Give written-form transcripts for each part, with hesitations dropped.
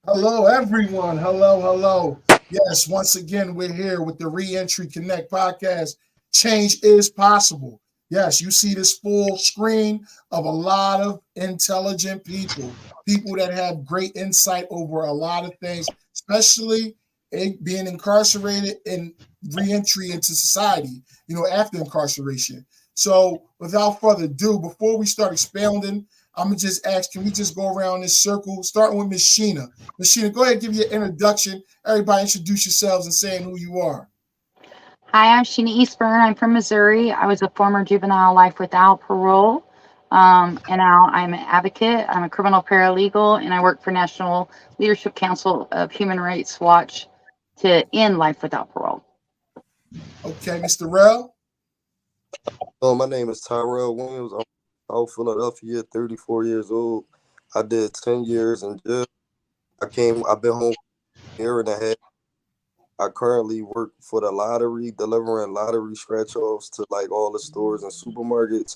Hello, everyone. Hello, hello. Yes, once again, we're here with the Reentry Connect podcast. Change is possible. Yes, you see this full screen of a lot of intelligent people, people that have great insight over a lot of things, especially being incarcerated and reentry into society, after incarceration. So, without further ado, before we start expounding, I'm gonna just ask, can we just go around this circle, starting with Miss Sheena? Machina, go ahead and give your introduction. Everybody introduce yourselves and saying who you are. Hi, I'm Sheena Eastburn. I'm from Missouri. I was a former juvenile life without parole. And now I'm an advocate. I'm a criminal paralegal, and I work for National Leadership Council of Human Rights Watch to end life without parole. Okay, Mr. Rell. My name is Tyrell Williams. I'm South Philadelphia, 34 years old. I did 10 years in jail. I've been home a year and a half. I currently work for the lottery, delivering lottery scratch offs to like all the stores and supermarkets.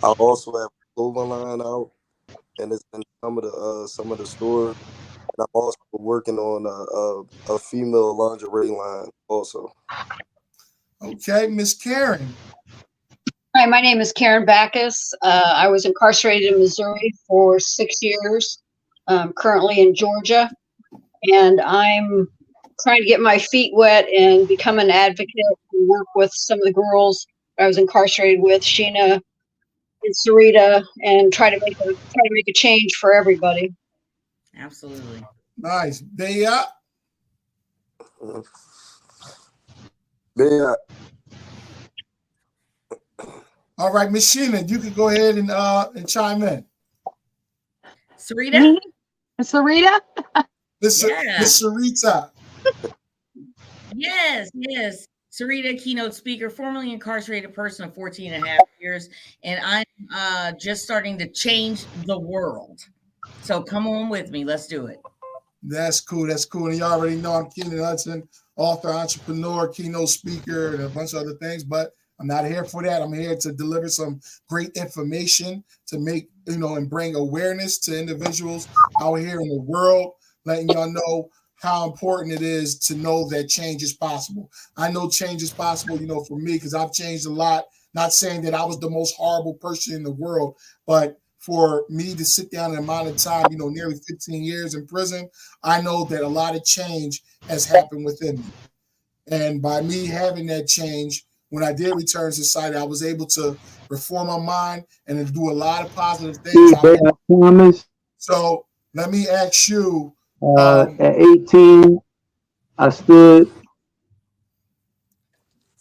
I also have a clothing line out, and it's in some of the stores. And I'm also working on a female lingerie line also. Okay, Miss Karen. Hi, my name is Karen Backus. I was incarcerated in Missouri for 6 years, currently in Georgia, and I'm trying to get my feet wet and become an advocate and work with some of the girls I was incarcerated with, Sheena and Sarita, and try to make a change for everybody. Absolutely. Nice. Bea. Yeah, All right, Miss Sheena, you can go ahead and chime in. Sarita? Me, Miss Larita. Yeah. Miss Sarita. Yes. Sarita, keynote speaker, formerly incarcerated person of 14 and a half years. And I'm just starting to change the world. So come on with me. Let's do it. That's cool. That's cool. And you already know I'm Keenan Hudson, author, entrepreneur, keynote speaker, and a bunch of other things. But I'm not here for that. I'm here to deliver some great information to make, and bring awareness to individuals out here in the world, letting y'all know how important it is to know that change is possible. I know change is possible, for me, because I've changed a lot. Not saying that I was the most horrible person in the world, but for me to sit down an amount of time, nearly 15 years in prison, I know that a lot of change has happened within me. And by me having that change, when I did return to society, I was able to reform my mind and to do a lot of positive things. Yeah, I promise. So let me ask you, At 18, I stood.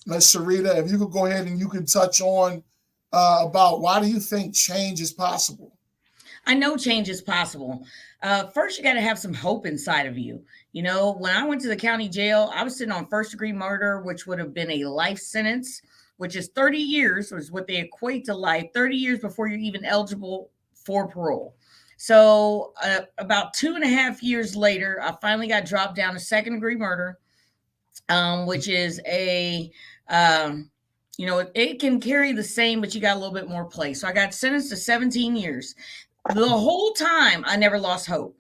Miss Sarita, if you could go ahead and you could touch on about why do you think change is possible? I know change is possible. First, you got to have some hope inside of you. When I went to the county jail, I was sitting on first degree murder, which would have been a life sentence, which is 30 years, is what they equate to life, 30 years before you're even eligible for parole. So, about 2.5 years later, I finally got dropped down to second degree murder, which is it can carry the same, but you got a little bit more play. So I got sentenced to 17 years. The whole time, I never lost hope.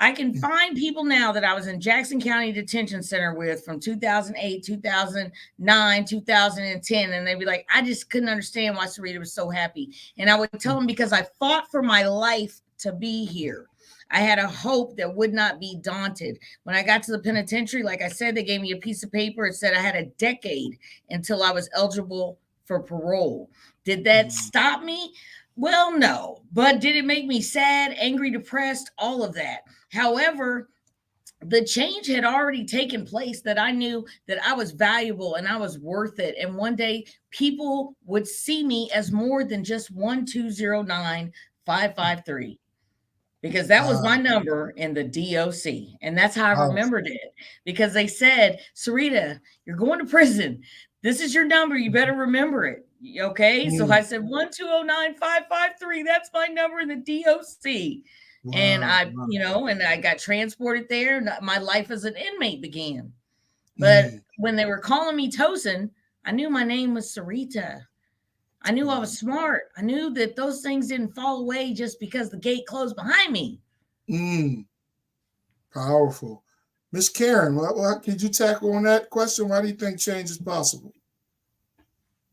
I can find people now that I was in Jackson County Detention Center with from 2008, 2009, 2010, and they'd be like, I just couldn't understand why Sarita was so happy. And I would tell them because I fought for my life to be here. I had a hope that would not be daunted. When I got to the penitentiary, like I said, they gave me a piece of paper. It said I had a decade until I was eligible for parole. Did that stop me? Well, no. But did it make me sad, angry, depressed? All of that. However, the change had already taken place that I knew that I was valuable and I was worth it. And one day people would see me as more than just 1209553 because that was my number in the DOC. And that's how I remembered it because they said, Sarita, you're going to prison. This is your number. You better remember it. Okay. So I said 1209553. That's my number in the DOC. Wow, and and I got transported there. And my life as an inmate began. But when they were calling me Tosin, I knew my name was Sarita. I knew I was smart. I knew that those things didn't fall away just because the gate closed behind me. Powerful. Miss Karen, what could you tackle on that question? Why do you think change is possible?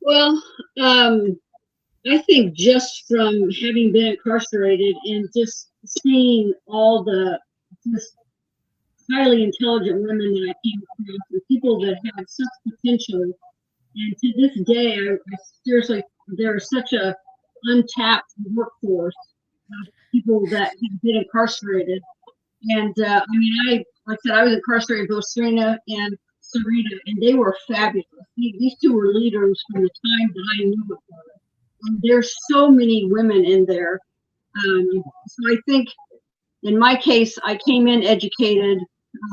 Well, I think just from having been incarcerated and just seeing all the just highly intelligent women that I came across and people that had such potential, and to this day, I seriously, there is such a untapped workforce of people that have been incarcerated. And I mean, like I said, I was incarcerated, both Serena and Sarita, and they were fabulous. These two were leaders from the time that I knew of them. And there's so many women in there. So I think in my case, I came in educated,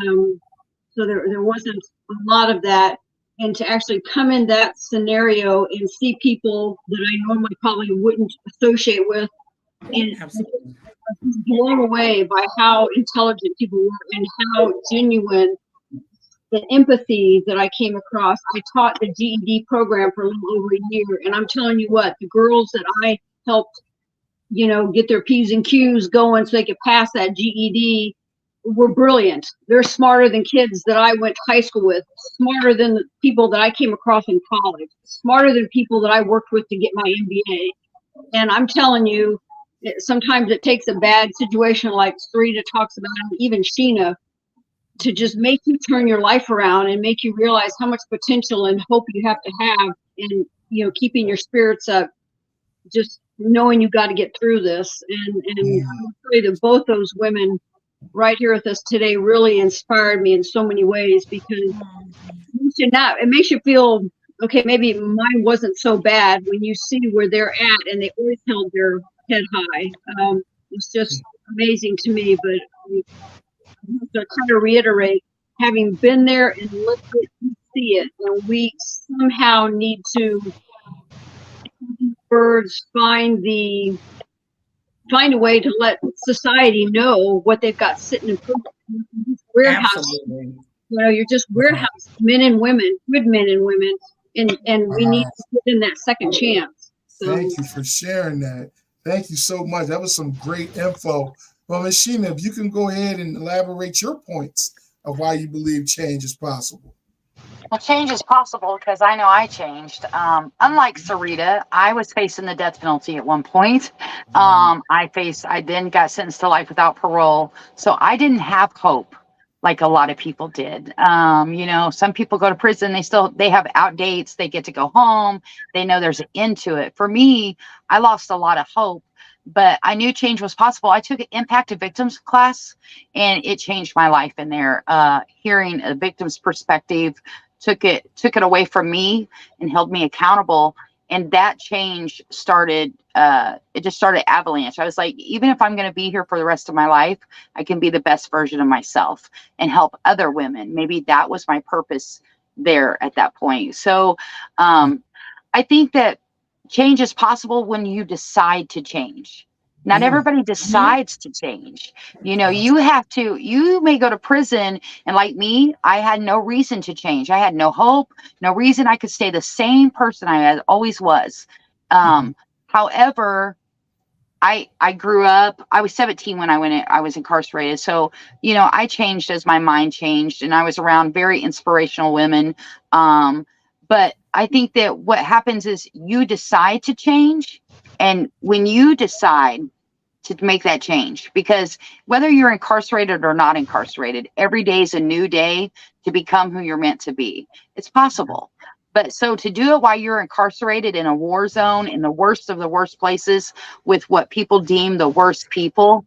so there wasn't a lot of that. And to actually come in that scenario and see people that I normally probably wouldn't associate with, and Absolutely. I was blown away by how intelligent people were and how genuine the empathy that I came across. I taught the GED program for a little over a year, and I'm telling you what, the girls that I helped, get their P's and Q's going so they could pass that GED were brilliant. They're smarter than kids that I went to high school with, smarter than the people that I came across in college, smarter than people that I worked with to get my MBA. And I'm telling you, sometimes it takes a bad situation like Sarita talks about, and even Sheena, to just make you turn your life around and make you realize how much potential and hope you have to have in, keeping your spirits up, just knowing you got to get through this. And I'm afraid that both those women right here with us today really inspired me in so many ways, because it makes you feel, okay, maybe mine wasn't so bad when you see where they're at and they always held their head high. It's just amazing to me, but to kind of reiterate, having been there and lived it and see it, and we somehow need to birds find a way to let society know what they've got sitting in warehouse. Absolutely. You're just warehouse men and women, good men and women, and we need to give them that second chance. So, thank you for sharing that. Thank you so much. That was some great info. Well, Ms. Sheena, if you can go ahead and elaborate your points of why you believe change is possible. Well, change is possible because I know I changed. Unlike Sarita, I was facing the death penalty at one point. I then got sentenced to life without parole. So I didn't have hope like a lot of people did. Some people go to prison, they have outdates, they get to go home, they know there's an end to it. For me, I lost a lot of hope, but I knew change was possible. I took an impacted victims class, and it changed my life in there. Hearing a victim's perspective took it away from me and held me accountable. And that change started, it just started avalanche. I was like, even if I'm going to be here for the rest of my life, I can be the best version of myself and help other women. Maybe that was my purpose there at that point. So I think that change is possible when you decide to change. Not everybody decides to change. You may go to prison, and like me, I had no reason to change. I had no hope, no reason. I could stay the same person I always was. However, I grew up. I was 17 when I was incarcerated. So, I changed as my mind changed, and I was around very inspirational women. But I think that what happens is you decide to change. And when you decide to make that change, because whether you're incarcerated or not incarcerated, every day is a new day to become who you're meant to be. It's possible. But so to do it while you're incarcerated in a war zone, in the worst of the worst places, with what people deem the worst people,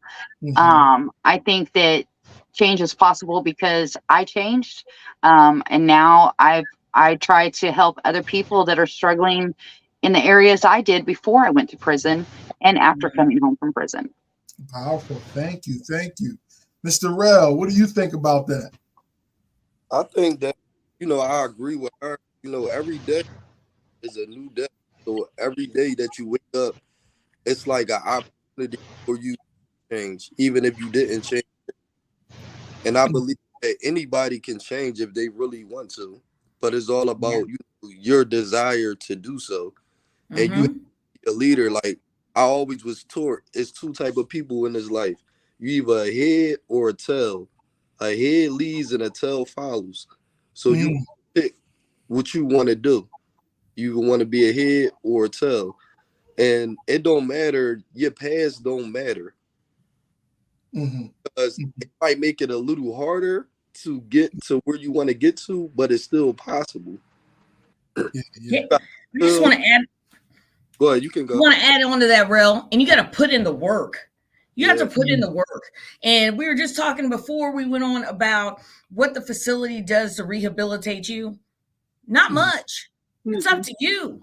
I think that change is possible because I changed. And now I try to help other people that are struggling in the areas I did before I went to prison and after coming home from prison. Powerful. Thank you. Mr. Rell, what do you think about that? I think that, I agree with her. Every day is a new day. So every day that you wake up, it's like an opportunity for you to change, even if you didn't change. And I believe that anybody can change if they really want to, but it's all about your desire to do so. And you have to be a leader. Like I always was taught, it's two type of people in this life. You either a head or a tail. a head leads and a tail follows. So you pick what you want to do. You want to be a head or a tail. And it don't matter. Your past don't matter. Because it might make it a little harder to get to where you want to get to, but it's still possible. I just want to add. Go ahead, you can go. I want to add on to that, Rel, and you got to put in the work. You have to put in the work. And we were just talking before we went on about what the facility does to rehabilitate you. Not much. It's up to you.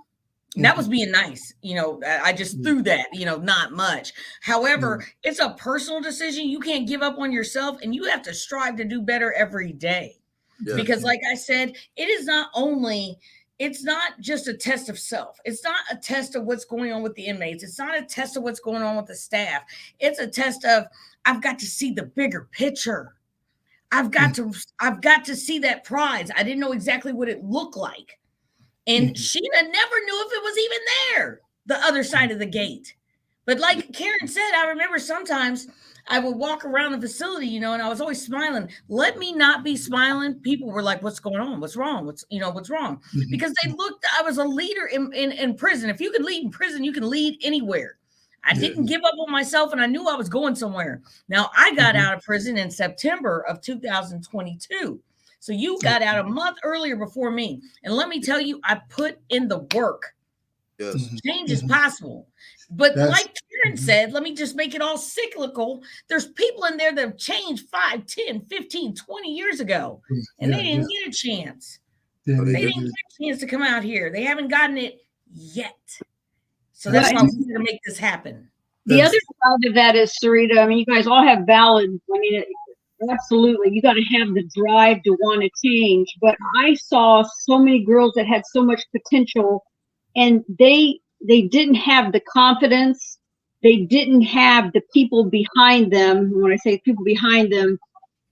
And that was being nice. You know, I just threw that, you know, not much. However, it's a personal decision. You can't give up on yourself, and you have to strive to do better every day. Because like I said, it's not just a test of self. It's not a test of what's going on with the inmates. It's not a test of what's going on with the staff. It's a test of, I've got to see the bigger picture. I've got to see that prize. I didn't know exactly what it looked like. And Sheena never knew if it was even there, the other side of the gate. But like Karen said, I remember sometimes I would walk around the facility, you know, and I was always smiling. Let me not be smiling. People were like, what's going on? What's wrong? What's wrong? Because they looked, I was a leader in prison. If you can lead in prison, you can lead anywhere. I didn't give up on myself, and I knew I was going somewhere. Now, I got out of prison in September of 2022. So you got out a month earlier before me. And let me tell you, I put in the work. Change is possible. But like Karen said, let me just make it all cyclical. There's people in there that have changed 5, 10, 15, 20 years ago. And they didn't get a chance. They didn't get a chance to come out here. They haven't gotten it yet. So that's why we need to make this happen. The other side of that is, Sarita, I mean, you guys all have valid, I mean, absolutely. You got to have the drive to want to change. But I saw so many girls that had so much potential, and they didn't have the confidence. They didn't have the people behind them. When I say people behind them,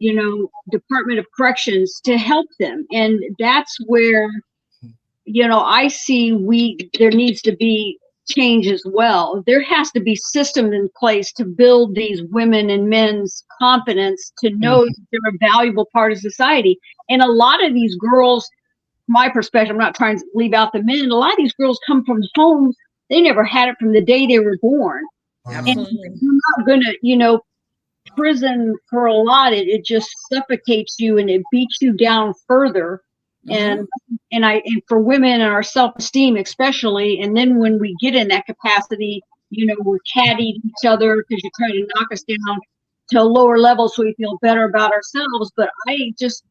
you know, Department of Corrections to help them. And that's where, you know, I see there needs to be change as well. There has to be systems in place to build these women and men's confidence to know that they're a valuable part of society. And a lot of these girls, my perspective, I'm not trying to leave out the men, a lot of these girls come from homes, they never had it from the day they were born. Absolutely. And you're not gonna, you know, prison for a lot, it just suffocates you and it beats you down further. And for women and our self-esteem especially, and then when we get in that capacity, you know, we're cattying each other because you're trying to knock us down to a lower level so we feel better about ourselves. But I just,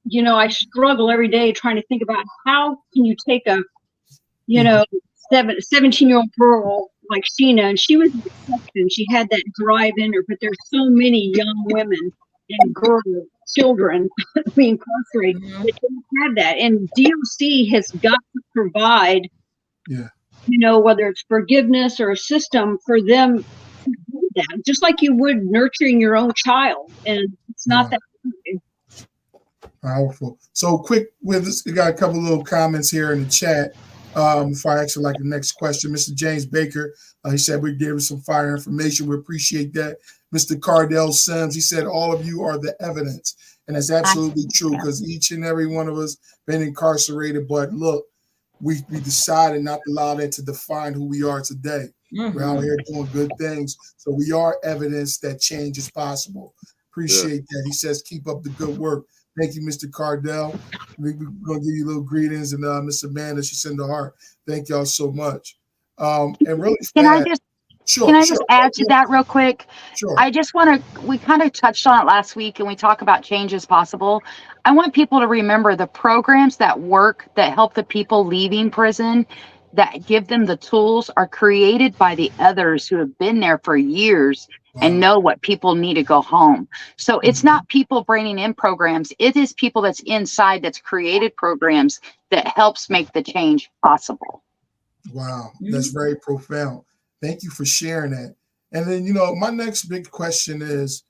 you know, I struggle every day trying to think about how can you take a, you know, 17-year-old girl like Sheena, and she was an exception. She had that drive in her, but there's so many young women and girls, children being incarcerated that don't have that. And DOC has got to provide, you know, whether it's forgiveness or a system for them to do that, just like you would nurturing your own child. And it's not that easy. Powerful. So quick with this, we got a couple little comments here in the chat. Before I actually like the next question, Mr. James Baker, he said we gave him some fire information. We appreciate that. Mr. Cardell Sims, he said all of you are the evidence. And that's absolutely true because each and every one of us been incarcerated. But look, we decided not to allow that to define who we are today. We're out here doing good things. So we are evidence that change is possible. Appreciate that. He says, keep up the good work. Thank you, Mr. Cardell. We're going to give you little greetings. And Miss Amanda, she sent the heart. Thank y'all so much. And really Can I just add to that real quick? Sure. I just want to, we kind of touched on it last week and we talk about change is possible. I want people to remember the programs that work, that help the people leaving prison, that give them the tools are created by the others who have been there for years and know what people need to go home. So it's not people bringing in programs. It is people that's inside that's created programs that helps make the change possible. Wow. That's very profound. Thank you for sharing that. And then, you know, my next big question is,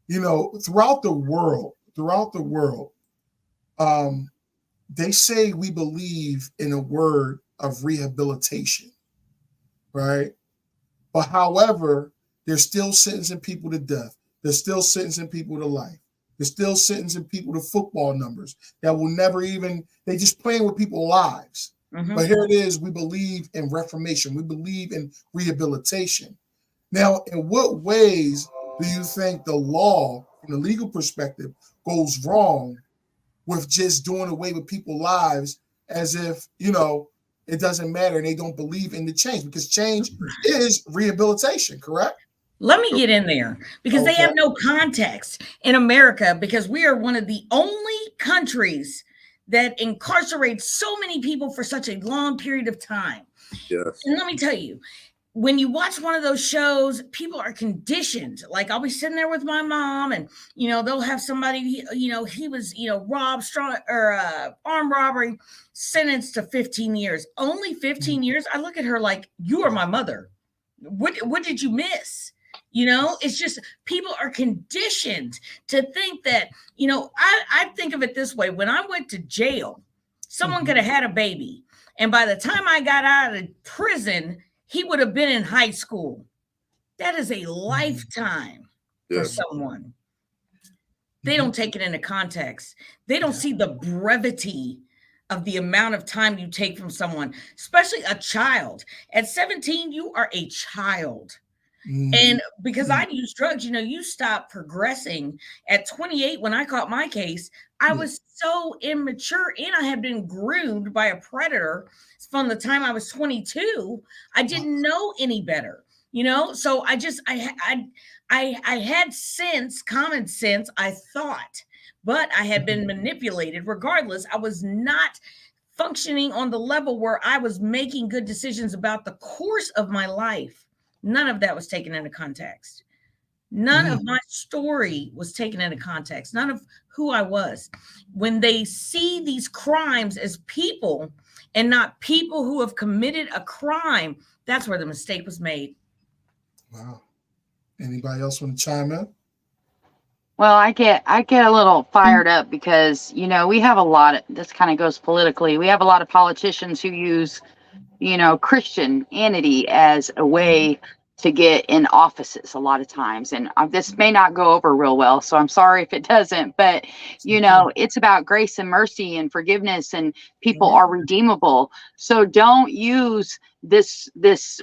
you know, throughout the world, they say we believe in a word of rehabilitation, right? But however, they're still sentencing people to death. They're still sentencing people to life. They're still sentencing people to football numbers that will never even, they just playing with people's lives. Mhm. But here it is, we believe in reformation. We believe in rehabilitation. Now, in what ways do you think the law, from the legal perspective, goes wrong with just doing away with people's lives as if, it doesn't matter and they don't believe in the change? Because change is rehabilitation, correct? Let me get in there because they Okay. have no context in America, because we are one of the only countries that incarcerates so many people for such a long period of time. Yes. And let me tell you, when you watch one of those shows, people are conditioned. Like, I'll be sitting there with my mom, and they'll have somebody, he was, robbed, strong or armed robbery, sentenced to 15 years. Only 15 years. I look at her like, you are my mother. What did you miss? It's just people are conditioned to think that, I think of it this way. When I went to jail, someone could have had a baby, and by the time I got out of prison, he would have been in high school. That is a lifetime for someone. They don't take it into context. They don't see the brevity of the amount of time you take from someone, especially a child. At 17, you are a child. And because I'd used drugs, you stop progressing. At 28, when I caught my case, I was so immature, and I had been groomed by a predator from the time I was 22. I didn't know any better, so I had sense, common sense, I thought, but I had been manipulated. Regardless, I was not functioning on the level where I was making good decisions about the course of my life. None of that was taken into context. None of my story was taken into context. None of who I was. When they see these crimes as people and not people who have committed a crime, that's where the mistake was made. Wow. Anybody else want to chime in? Well, I get a little fired up because, we have a lot of, this kind of goes politically. We have a lot of politicians who use, Christianity as a way to get in offices a lot of times. And this may not go over real well, so I'm sorry if it doesn't, but it's about grace and mercy and forgiveness, and people are redeemable. So don't use this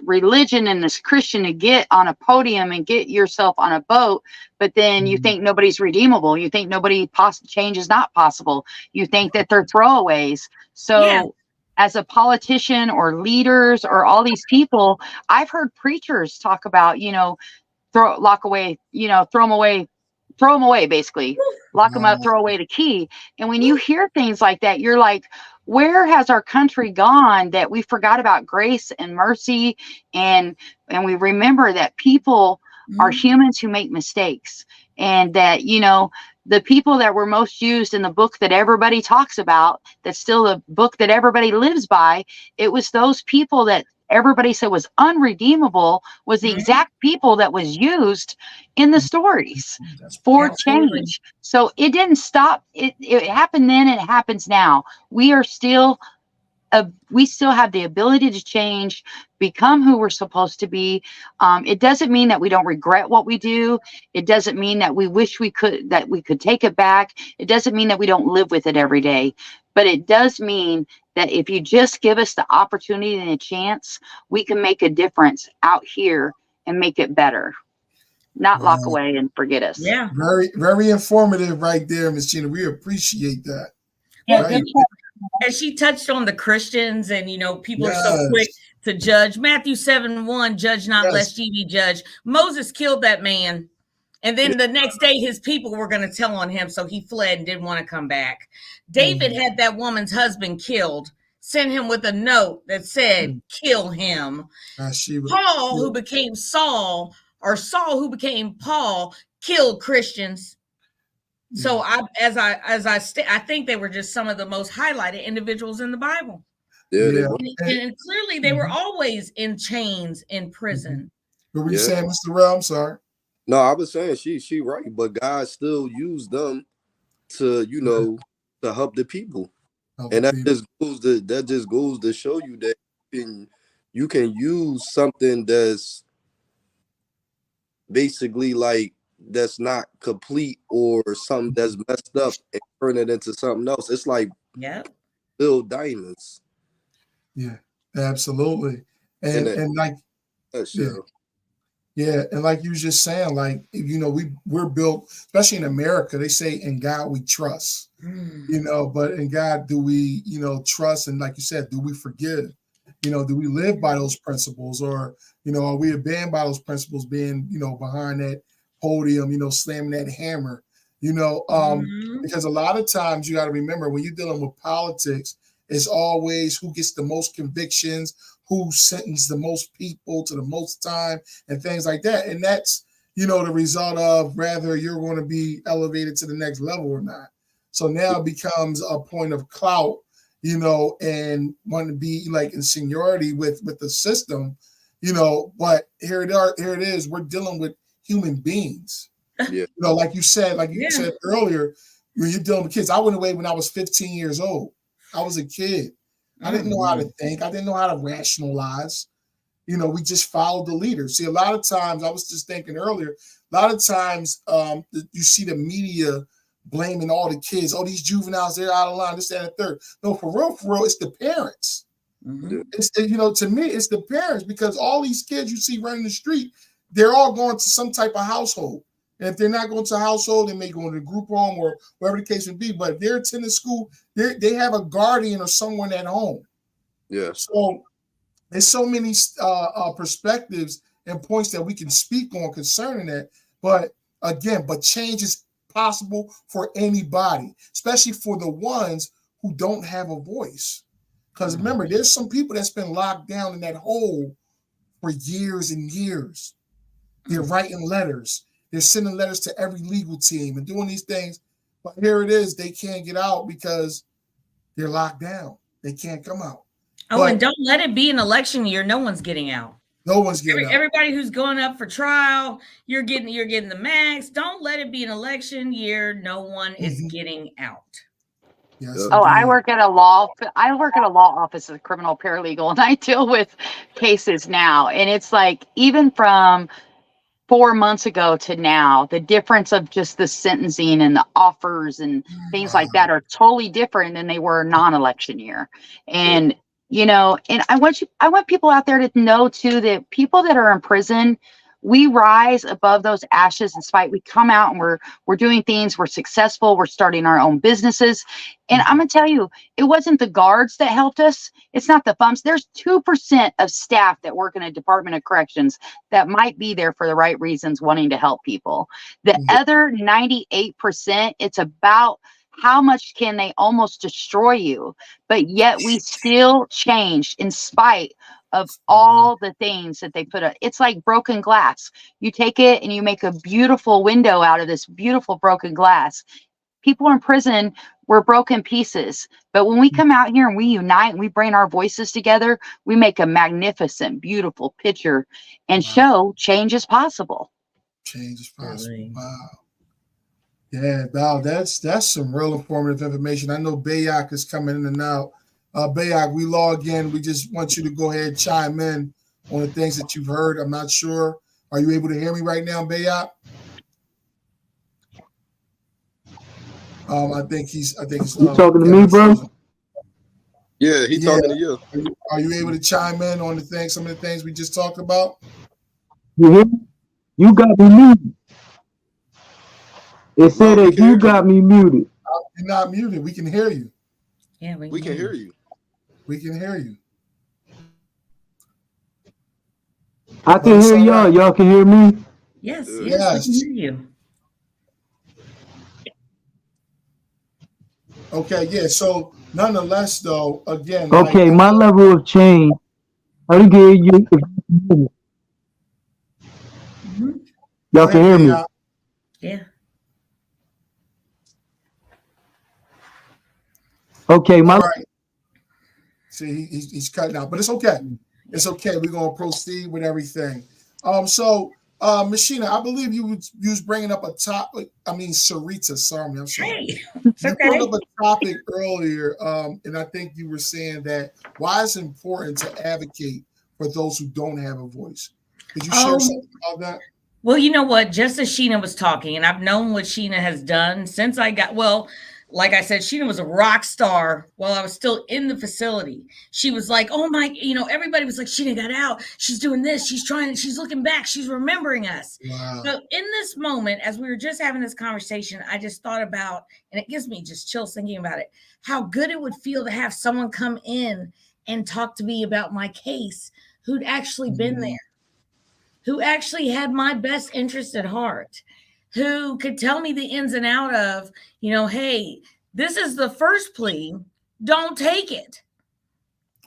religion and this Christian to get on a podium and get yourself on a boat, but then you think nobody's redeemable. You think change is not possible. You think that they're throwaways. So as a politician or leaders or all these people, I've heard preachers talk about, throw them away, basically lock them up, throw away the key. And when you hear things like that, you're like, where has our country gone that we forgot about grace and mercy? And we remember that people are humans who make mistakes, and that, the people that were most used in the book that everybody talks about, that's still a book that everybody lives by, it was those people that everybody said was unredeemable, was the exact people that was used in the stories for change. So it didn't stop. It happened then, and it happens now. We still have the ability to change, become who we're supposed to be. It doesn't mean that we don't regret what we do. It doesn't mean that we wish we could take it back. It doesn't mean that we don't live with it every day. But it does mean that if you just give us the opportunity and a chance, we can make a difference out here and make it better. Not lock away and forget us. Yeah. Very, very informative right there, Ms. Gina. We appreciate that. Yeah, Right. And she touched on the Christians, and people are so quick to judge. Matthew 7:1, judge not lest ye be judged. Moses killed that man, and then the next day his people were going to tell on him, so he fled and didn't want to come back. David had that woman's husband killed, sent him with a note that said, kill him. Paul, who became Saul, or Saul, who became Paul, killed Christians. So I think they were just some of the most highlighted individuals in the Bible. And clearly they were always in chains in prison. What were you saying, Mr. Rell? I'm sorry. No, I was saying she right, but God still used them to to help the people, and that just goes to show you that you can use something that's basically like that's not complete or something that's messed up and turn it into something else. It's like build diamonds. Yeah, absolutely. And like, yeah, and like you was just saying, like, you know, we're built, especially in America, they say in God we trust, you know, but in God do we, you know, trust? And like you said, do we forgive? You know, do we live by those principles, or, you know, are we abandoned by those principles, being, you know, behind that podium, you know, slamming that hammer, you know, because a lot of times you got to remember when you're dealing with politics, it's always who gets the most convictions, who sentenced the most people to the most time, and things like that. And that's, you know, the result of whether you're going to be elevated to the next level or not. So now it becomes a point of clout, you know, and want to be like in seniority with the system, you know. But here it is. We're dealing with human beings. Yeah. You know, like you said earlier, when you're dealing with kids. I went away when I was 15 years old. I was a kid. I didn't know how to think. I didn't know how to rationalize. You know, we just followed the leader. See, a lot of times, I was just thinking earlier, a lot of times you see the media blaming all the kids. Oh, these juveniles, they're out of line, this, that, and the third. No, for real, it's the parents. It's, you know, to me, it's the parents, because all these kids you see running the street, they're all going to some type of household. And if they're not going to a household, they may go to a group home or whatever the case may be. But if they're attending school, they have a guardian or someone at home. Yeah. So there's so many perspectives and points that we can speak on concerning that. But again, change is possible for anybody, especially for the ones who don't have a voice. Because remember, there's some people that's been locked down in that hole for years and years. They're writing letters. They're sending letters to every legal team and doing these things. But here it is. They can't get out because they're locked down. They can't come out. And don't let it be an election year. No one's getting out. No one's getting out. Everybody who's going up for trial, you're getting the max. Don't let it be an election year. No one is getting out. Yes, I work at a law office as a criminal paralegal, and I deal with cases now. And it's like, even from 4 months ago to now, the difference of just the sentencing and the offers and things like that are totally different than they were non-election year. And you know, and I want people out there to know too that people that are in prison, we rise above those ashes in spite. We come out and we're doing things. We're successful. We're starting our own businesses. And I'm gonna tell you, it wasn't the guards that helped us. It's not the bumps. There's 2% of staff that work in a Department of Corrections that might be there for the right reasons, wanting to help people. The other 98%, it's about how much can they almost destroy you, but yet we still changed in spite of all the things that they put up. It's like broken glass. You take it and you make a beautiful window out of this beautiful broken glass. People in prison were broken pieces, but when we come out here and we unite and we bring our voices together, we make a magnificent, beautiful picture and show change is possible. Change is possible. Wow. Yeah, wow, that's some real informative information. I know Bayak is coming in and out. Bayak, we log in. We just want you to go ahead and chime in on the things that you've heard. I'm not sure. Are you able to hear me right now, Bayak? I think he's you talking to me, bro? Yeah, he's talking to you. Are you able to chime in on some of the things we just talked about? You hear me? You got me muted. It said that you got me muted. You're not muted. We can hear you. Yeah, we can hear you. We can hear you. I can hear y'all. Right. Y'all can hear me? Yes, we can hear you. Okay, yeah. So nonetheless, though, again. Okay, my level of change. I can hear you. Y'all can hear me. Yeah. Okay, all right. See, he's cutting out, but it's okay. It's okay. We're gonna proceed with everything. So, Machina, I believe you was bringing up a topic. I mean, Sarita. Sorry, I'm sorry. Hey, you brought up a topic earlier, and I think you were saying that why it's important to advocate for those who don't have a voice. Could you share something about that? Well, you know what? Just as Sheena was talking, and I've known what Sheena has done since I got, well, like I said, Sheena was a rock star while I was still in the facility. She was like, oh my, everybody was like, Sheena got out. She's doing this. She's looking back. She's remembering us. Wow. So in this moment, as we were just having this conversation, I just thought about, and it gives me just chills thinking about it, how good it would feel to have someone come in and talk to me about my case who'd actually been there, who actually had my best interest at heart, who could tell me the ins and out of, hey, this is the first plea. Don't take it.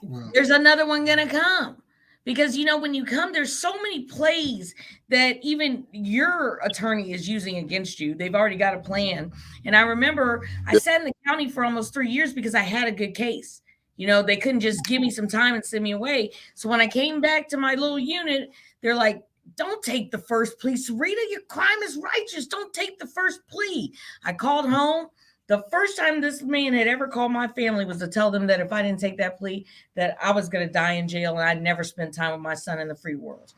Wow. There's another one going to come. Because, when you come, there's so many plays that even your attorney is using against you. They've already got a plan. And I remember I sat in the county for almost 3 years because I had a good case. They couldn't just give me some time and send me away. So when I came back to my little unit, they're like, don't take the first plea. Sarita, your crime is righteous. Don't take the first plea. I called home. The first time this man had ever called my family was to tell them that if I didn't take that plea, that I was going to die in jail and I'd never spend time with my son in the free world.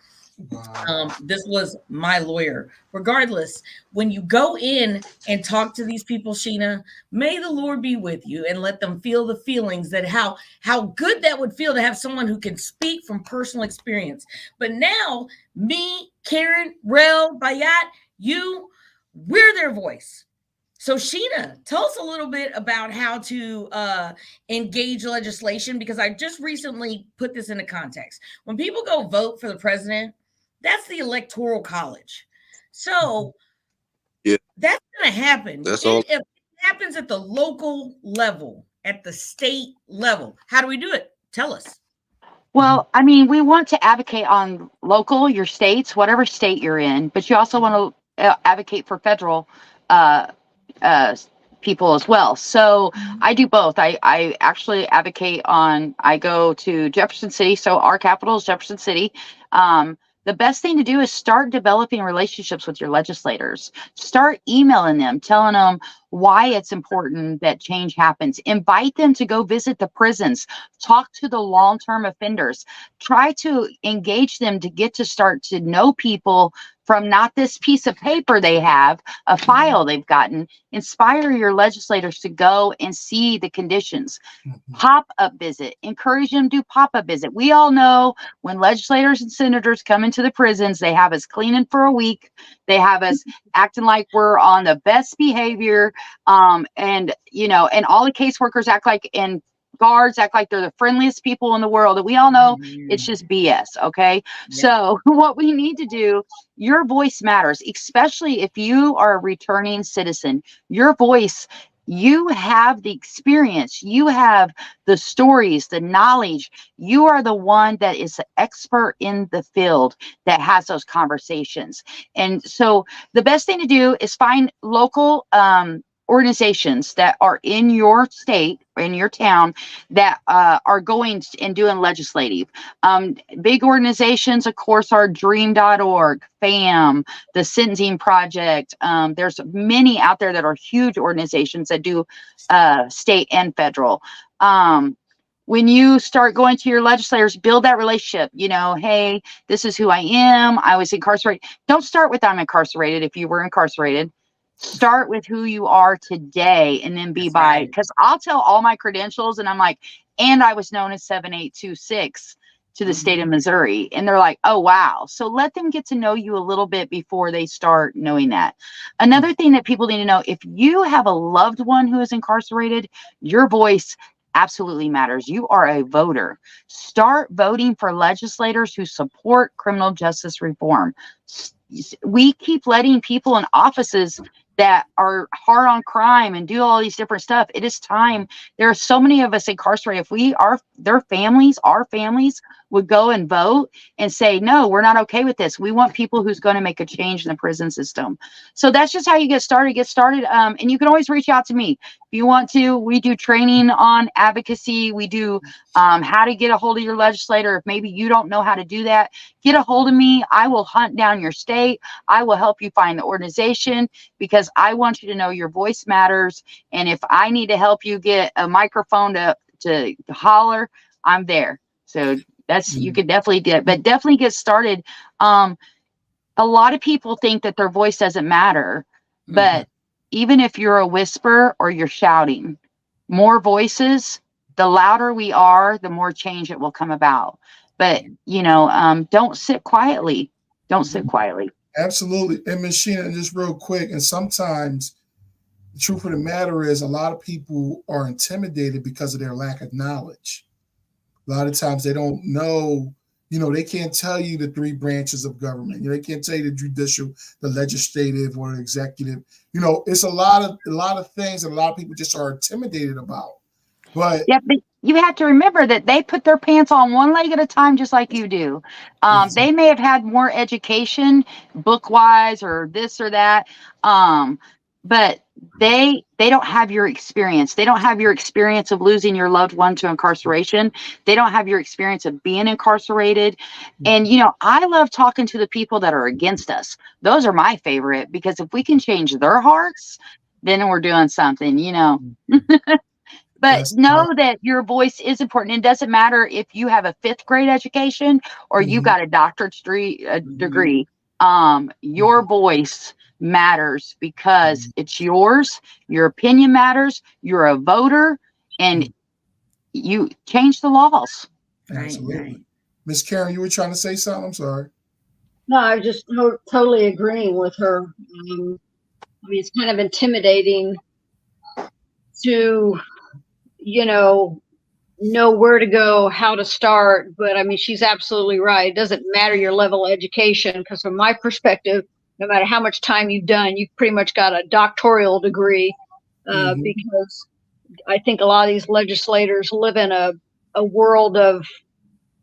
Wow. This was my lawyer. Regardless, when you go in and talk to these people, Sheena, may the Lord be with you and let them feel the feelings that how good that would feel to have someone who can speak from personal experience. But now, me, Karen, Rel, Bayat, we're their voice. So Sheena, tell us a little bit about how to engage legislation, because I just recently put this into context. When people go vote for the president, that's the electoral college. So Yeah. That's going to happen. That's all. It happens at the local level, at the state level. How do we do it? Tell us. Well, I mean, we want to advocate on local, your states, whatever state you're in, but you also want to advocate for federal uh, people as well. So I do both. I actually advocate I go to Jefferson City. So our capital is Jefferson City. The best thing to do is start developing relationships with your legislators. Start emailing them, telling them why it's important that change happens. Invite them to go visit the prisons. Talk to the long-term offenders. Try to engage them to get to start to know people from not this piece of paper they have, a file they've gotten. Inspire your legislators to go and see the conditions. Pop-up visit. Encourage them to do pop-up visit. We all know when legislators and senators come into the prisons, they have us cleaning for a week. They have us acting like we're on the best behavior. And all the caseworkers act like, and guards act like they're the friendliest people in the world. And we all know it's just BS. Okay. Yeah. So what we need to do, your voice matters, especially if you are a returning citizen. Your voice, you have the experience, you have the stories, the knowledge. You are the one that is the expert in the field that has those conversations. And so the best thing to do is find local organizations that are in your state, in your town, that are going and doing legislative. Big organizations, of course, are dream.org, FAM, the Sentencing Project. There's many out there that are huge organizations that do state and federal. When you start going to your legislators, build that relationship. Hey, this is who I am. I was incarcerated. Don't start with I'm incarcerated if you were incarcerated. Start with who you are today and then be by, because I'll tell all my credentials and I'm like, and I was known as 7826 to the state of Missouri. And they're like, oh, wow. So let them get to know you a little bit before they start knowing that. Another thing that people need to know, if you have a loved one who is incarcerated, your voice absolutely matters. You are a voter. Start voting for legislators who support criminal justice reform. We keep letting people in offices that are hard on crime and do all these different stuff. It is time. There are so many of us incarcerated. If our families would go and vote and say, no, we're not okay with this. We want people who's going to make a change in the prison system. So that's just how you get started. And you can always reach out to me. If you want to, we do training on advocacy. We do how to get a hold of your legislator. If maybe you don't know how to do that, get a hold of me. I will hunt down your state. I will help you find the organization, because I want you to know your voice matters. And if I need to help you get a microphone to holler, I'm there. So you could definitely do it, but definitely get started. a lot of people think that their voice doesn't matter, but even if you're a whisper or you're shouting, more voices, the louder we are, the more change it will come about. But don't sit quietly. Don't sit quietly. Absolutely. And Ms. Sheena, just real quick, and sometimes the truth of the matter is a lot of people are intimidated because of their lack of knowledge. A lot of times they don't know, they can't tell you the three branches of government. They can't tell you the judicial, the legislative, or the executive. It's a lot of things that a lot of people just are intimidated about. But yeah, but you have to remember that they put their pants on one leg at a time, just like you do. They may have had more education, book wise, or this or that, but they don't have your experience. They don't have your experience of losing your loved one to incarceration. They don't have your experience of being incarcerated. And I love talking to the people that are against us. Those are my favorite, because if we can change their hearts, then we're doing something. But know that your voice is important. It doesn't matter if you have a 5th grade education or you got a doctorate degree. Your voice matters because it's yours. Your opinion matters. You're a voter, and you change the laws. Absolutely. Right. Miss Karen, you were trying to say something? I'm sorry. No, I just totally agreeing with her. It's kind of intimidating to, know where to go, how to start. But she's absolutely right. It doesn't matter your level of education, because from my perspective, no matter how much time you've done, you've pretty much got a doctoral degree, because I think a lot of these legislators live in a world of,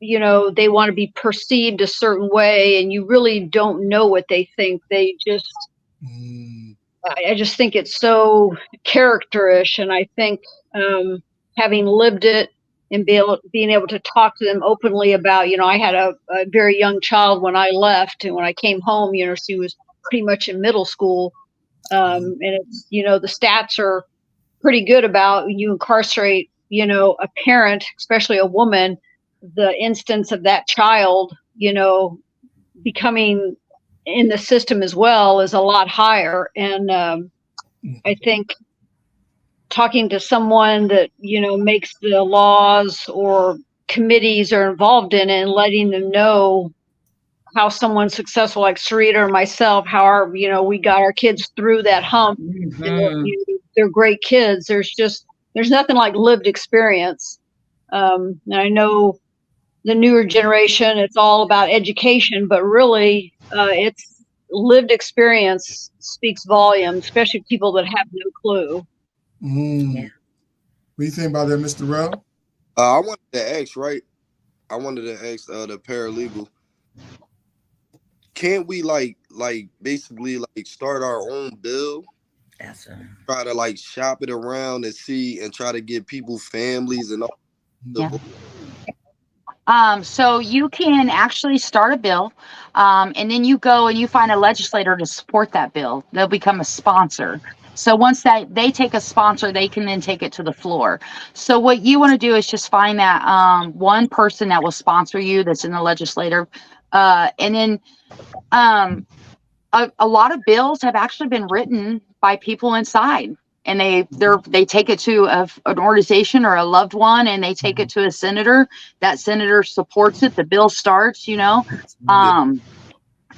they want to be perceived a certain way, and you really don't know what they think. They just, I just think it's so characterish. And I think having lived it and being able to talk to them openly about, I had a very young child when I left, and when I came home, she was pretty much in middle school. And it's, the stats are pretty good about you incarcerate, a parent, especially a woman, the instance of that child, becoming in the system as well is a lot higher. And I think talking to someone that, makes the laws or committees are involved in it, and letting them know how someone successful like Sarita or myself, how we got our kids through that hump. They're great kids. There's nothing like lived experience. And I know the newer generation, it's all about education, but really it's lived experience speaks volumes, especially people that have no clue. What do you think about that, Mr. Rell? I wanted to ask the paralegal, can't we basically start our own bill? That's Try to shop it around and see, and try to get people, families, and all. So you can actually start a bill, and then you go and you find a legislator to support that bill. They'll become a sponsor. So once they take a sponsor, they can then take it to the floor. So what you want to do is just find that one person that will sponsor you that's in the legislature, and then a lot of bills have actually been written by people inside. And they take it to an organization or a loved one, and they take it to a senator. That senator supports it. The bill starts,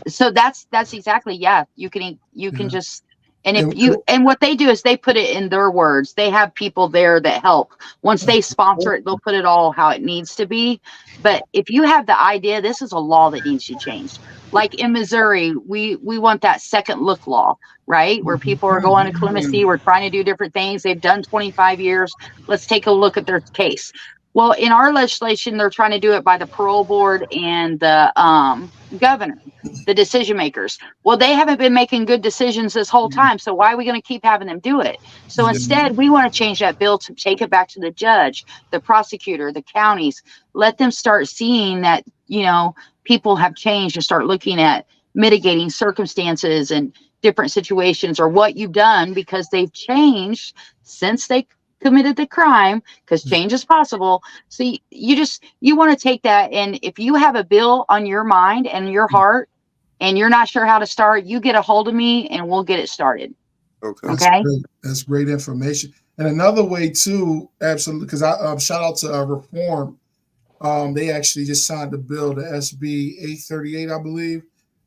So that's exactly, you can just, and what they do is they put it in their words. They have people there that help. Once they sponsor it, they'll put it all how it needs to be. But if you have the idea, this is a law that needs to change. Like in Missouri, we want that second look law, right? Where people are going to clemency. We're trying to do different things. They've done 25 years. Let's take a look at their case. Well, in our legislation, they're trying to do it by the parole board and the governor, the decision makers. Well, they haven't been making good decisions this whole time. So why are we going to keep having them do it? So instead, we want to change that bill to take it back to the judge, the prosecutor, the counties. Let them start seeing that, people have changed, and start looking at mitigating circumstances and different situations, or what you've done, because they've changed since they committed the crime, because change is possible. So you want to take that, and if you have a bill on your mind and your heart, and you're not sure how to start, you get a hold of me and we'll get it started. Okay. That's Okay. great. That's great information. And another way too, absolutely, because I shout out to Reform. They actually just signed the bill, the SB 838, I believe.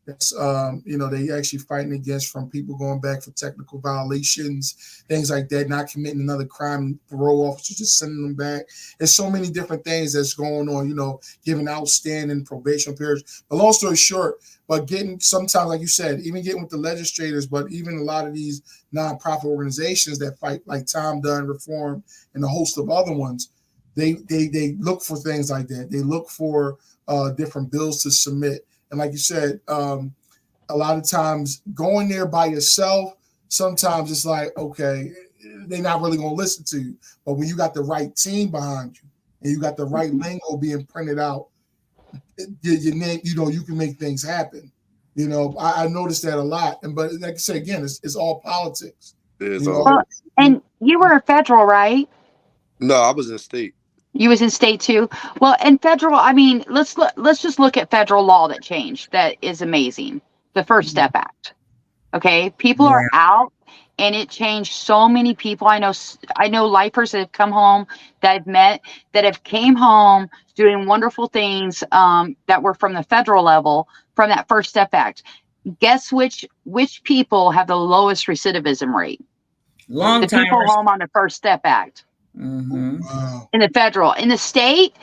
That's they actually fighting against from people going back for technical violations, things like that, not committing another crime, parole officers just sending them back. There's so many different things that's going on, giving outstanding probation periods. But long story short, but getting sometimes, like you said, even getting with the legislators, but even a lot of these nonprofit organizations that fight, like Time Done Reform and a host of other ones, they look for things like that. They look for different bills to submit. And like you said, a lot of times going there by yourself, sometimes it's like, okay, they're not really going to listen to you. But when you got the right team behind you and you got the right lingo being printed out, your name, you can make things happen. I noticed that a lot. But like I said, again, it's all politics. Well, and you were a federal, right? No, I was in state. You was in state too. Well, in federal, I mean, let's just look at federal law that changed. That is amazing. The First Step Act. Okay, people are out, and it changed so many people. I know lifers that have come home, that I've met, that have came home doing wonderful things that were from the federal level from that First Step Act. Guess which people have the lowest recidivism rate? Long the people timers. home on the First Step Act. Mm-hmm. Wow. In the federal, in the state,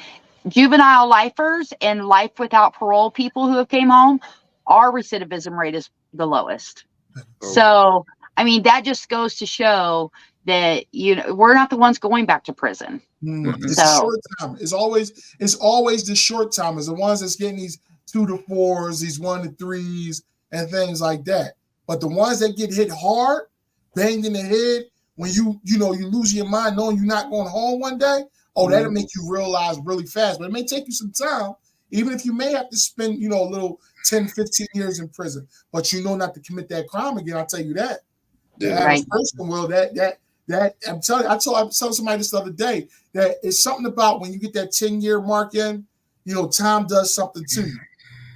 juvenile lifers and life without parole people who have came home, our recidivism rate is the lowest. So, I mean, that just goes to show that we're not the ones going back to prison. It's a short time. It's always the short timers, the ones that's getting these 2 to 4s, these 1 to 3s, and things like that. But the ones that get hit hard, banged in the head, when you lose your mind knowing you're not going home one day, that'll make you realize really fast. But it may take you some time, even if you may have to spend, a little 10, 15 years in prison. But not to commit that crime again, I'll tell you that. The average person will. That I'm telling you, I told somebody this the other day that it's something about when you get that 10-year mark in, time does something to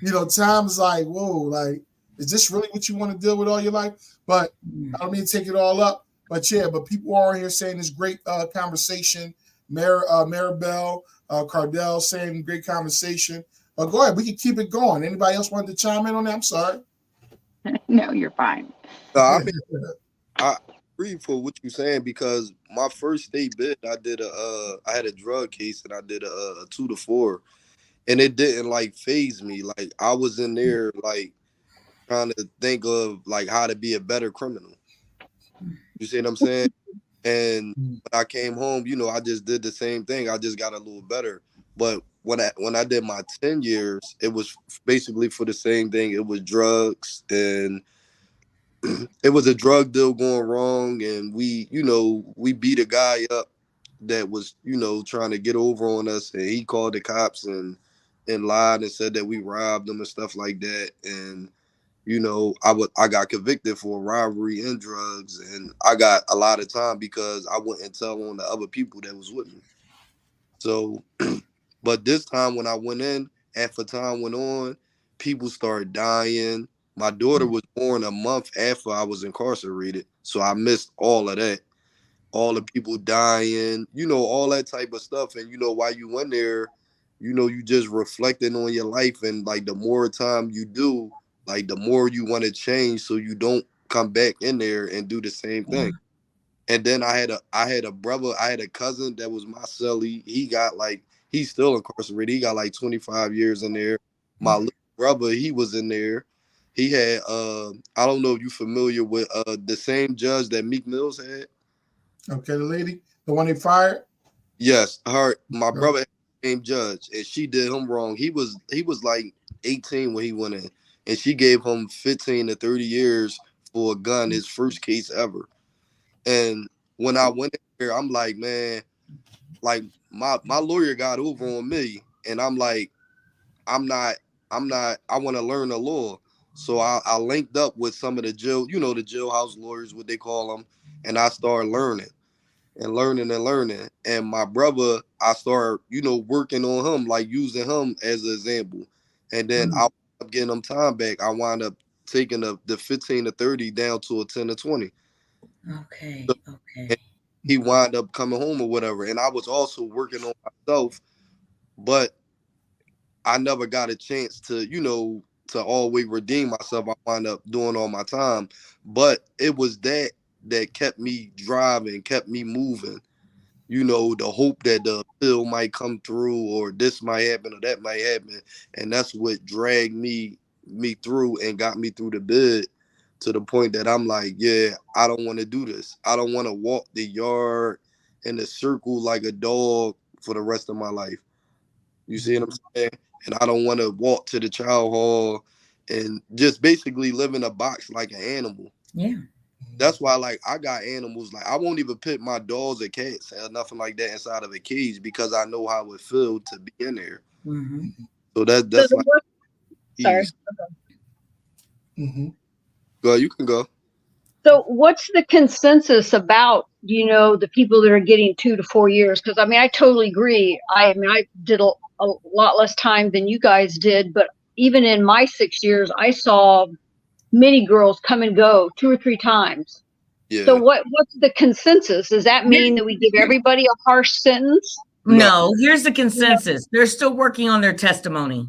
you. Time's like, whoa, like, is this really what you want to deal with all your life? But I don't mean to take it all up. But people are here saying this great conversation. Maribel, Cardell saying great conversation. Go ahead, we can keep it going. Anybody else want to chime in on that? I'm sorry. No, you're fine. I agree for what you're saying, because my first state bid, I had a drug case and I did a 2 to 4, and it didn't phase me. Like, I was in there trying to think of how to be a better criminal. You see what I'm saying? And when I came home, I just did the same thing. I just got a little better. But when I did my 10 years, it was basically for the same thing. It was drugs, and it was a drug deal going wrong. And we beat a guy up that was, trying to get over on us. And he called the cops and lied and said that we robbed him and stuff like that. And I got convicted for robbery and drugs, and I got a lot of time because I wouldn't tell on the other people that was with me. So, but this time when I went in, after time went on, people started dying. My daughter was born a month after I was incarcerated, so I missed all of that. All the people dying, all that type of stuff. And while you in there, you just reflecting on your life, and the more time you do, the more you want to change so you don't come back in there and do the same thing. And then I had a brother, I had a cousin that was my cellie. He got he's still incarcerated. He got 25 years in there. My little brother, he was in there. He had I don't know if you're familiar with the same judge that Meek Mills had. Okay, the lady, the one they fired? Yes, my brother had the same judge, and she did him wrong. He was 18 when he went in, and she gave him 15 to 30 years for a gun, his first case ever. And when I went in there, I'm like, man, my lawyer got over on me, and I'm like, I want to learn the law. So I linked up with some of the the jailhouse lawyers, what they call them, and I started learning. And my brother, I started, working on him, using him as an example. And then I up getting them time back. I wind up taking the 15 to 30 down to a 10 to 20. Okay. So, Okay. and he wind up coming home or whatever. And I was also working on myself, but I never got a chance to, to always redeem myself. I wind up doing all my time. But it was that kept me driving, kept me moving. The hope that the pill might come through or this might happen or that might happen. And that's what dragged me through and got me through the bed to the point that I'm like, yeah, I don't want to do this. I don't want to walk the yard in a circle like a dog for the rest of my life. You see what I'm saying? And I don't want to walk to the child hall and just basically live in a box like an animal. Yeah. That's why, like, I got animals. Like, I won't even put my dogs or cats or nothing like that inside of a cage because I know how it feels to be in there. Mm-hmm. So that's like, sorry. easy. Go, you can go. So what's the consensus about, the people that are getting 2 to 4 years? Because, I mean, I totally agree. I did a lot less time than you guys did, but even in my 6 years, I saw many girls come and go 2 or 3 times. Yeah. So what's the consensus? Does that mean that we give everybody a harsh sentence? No, here's the consensus. They're still working on their testimony.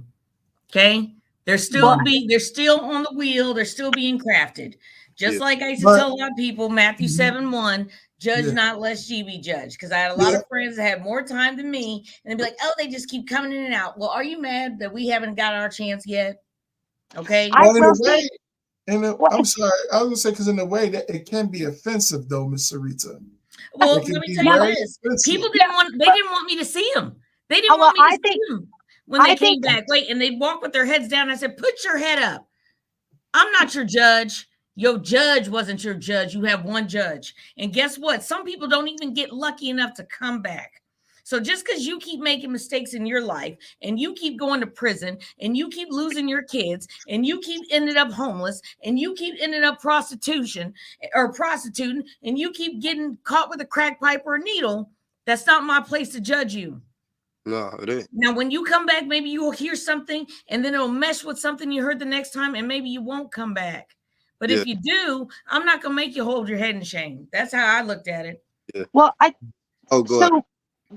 Okay. They're still on the wheel. They're still being crafted. Just like I used to tell a lot of people, Matthew 7:1, judge not lest ye be judged. Because I had a lot of friends that had more time than me, and they'd be like, oh, they just keep coming in and out. Well, are you mad that we haven't got our chance yet? Okay. Well, in a way, I'm sorry, I was gonna say because in a way that it can be offensive though, Miss Sarita. Well, let me tell you this. People didn't want me to see them. They didn't want me to see them when they came back. Wait, and they'd walk with their heads down. I said, put your head up. I'm not your judge. Your judge wasn't your judge. You have one judge. And guess what? Some people don't even get lucky enough to come back. So just because you keep making mistakes in your life and you keep going to prison and you keep losing your kids and you keep ending up homeless and you keep ending up prostituting and you keep getting caught with a crack pipe or a needle, that's not my place to judge you. No, it ain't. Now, when you come back, maybe you will hear something and then it'll mesh with something you heard the next time and maybe you won't come back. But if you do, I'm not going to make you hold your head in shame. That's how I looked at it. Yeah. Well, go ahead.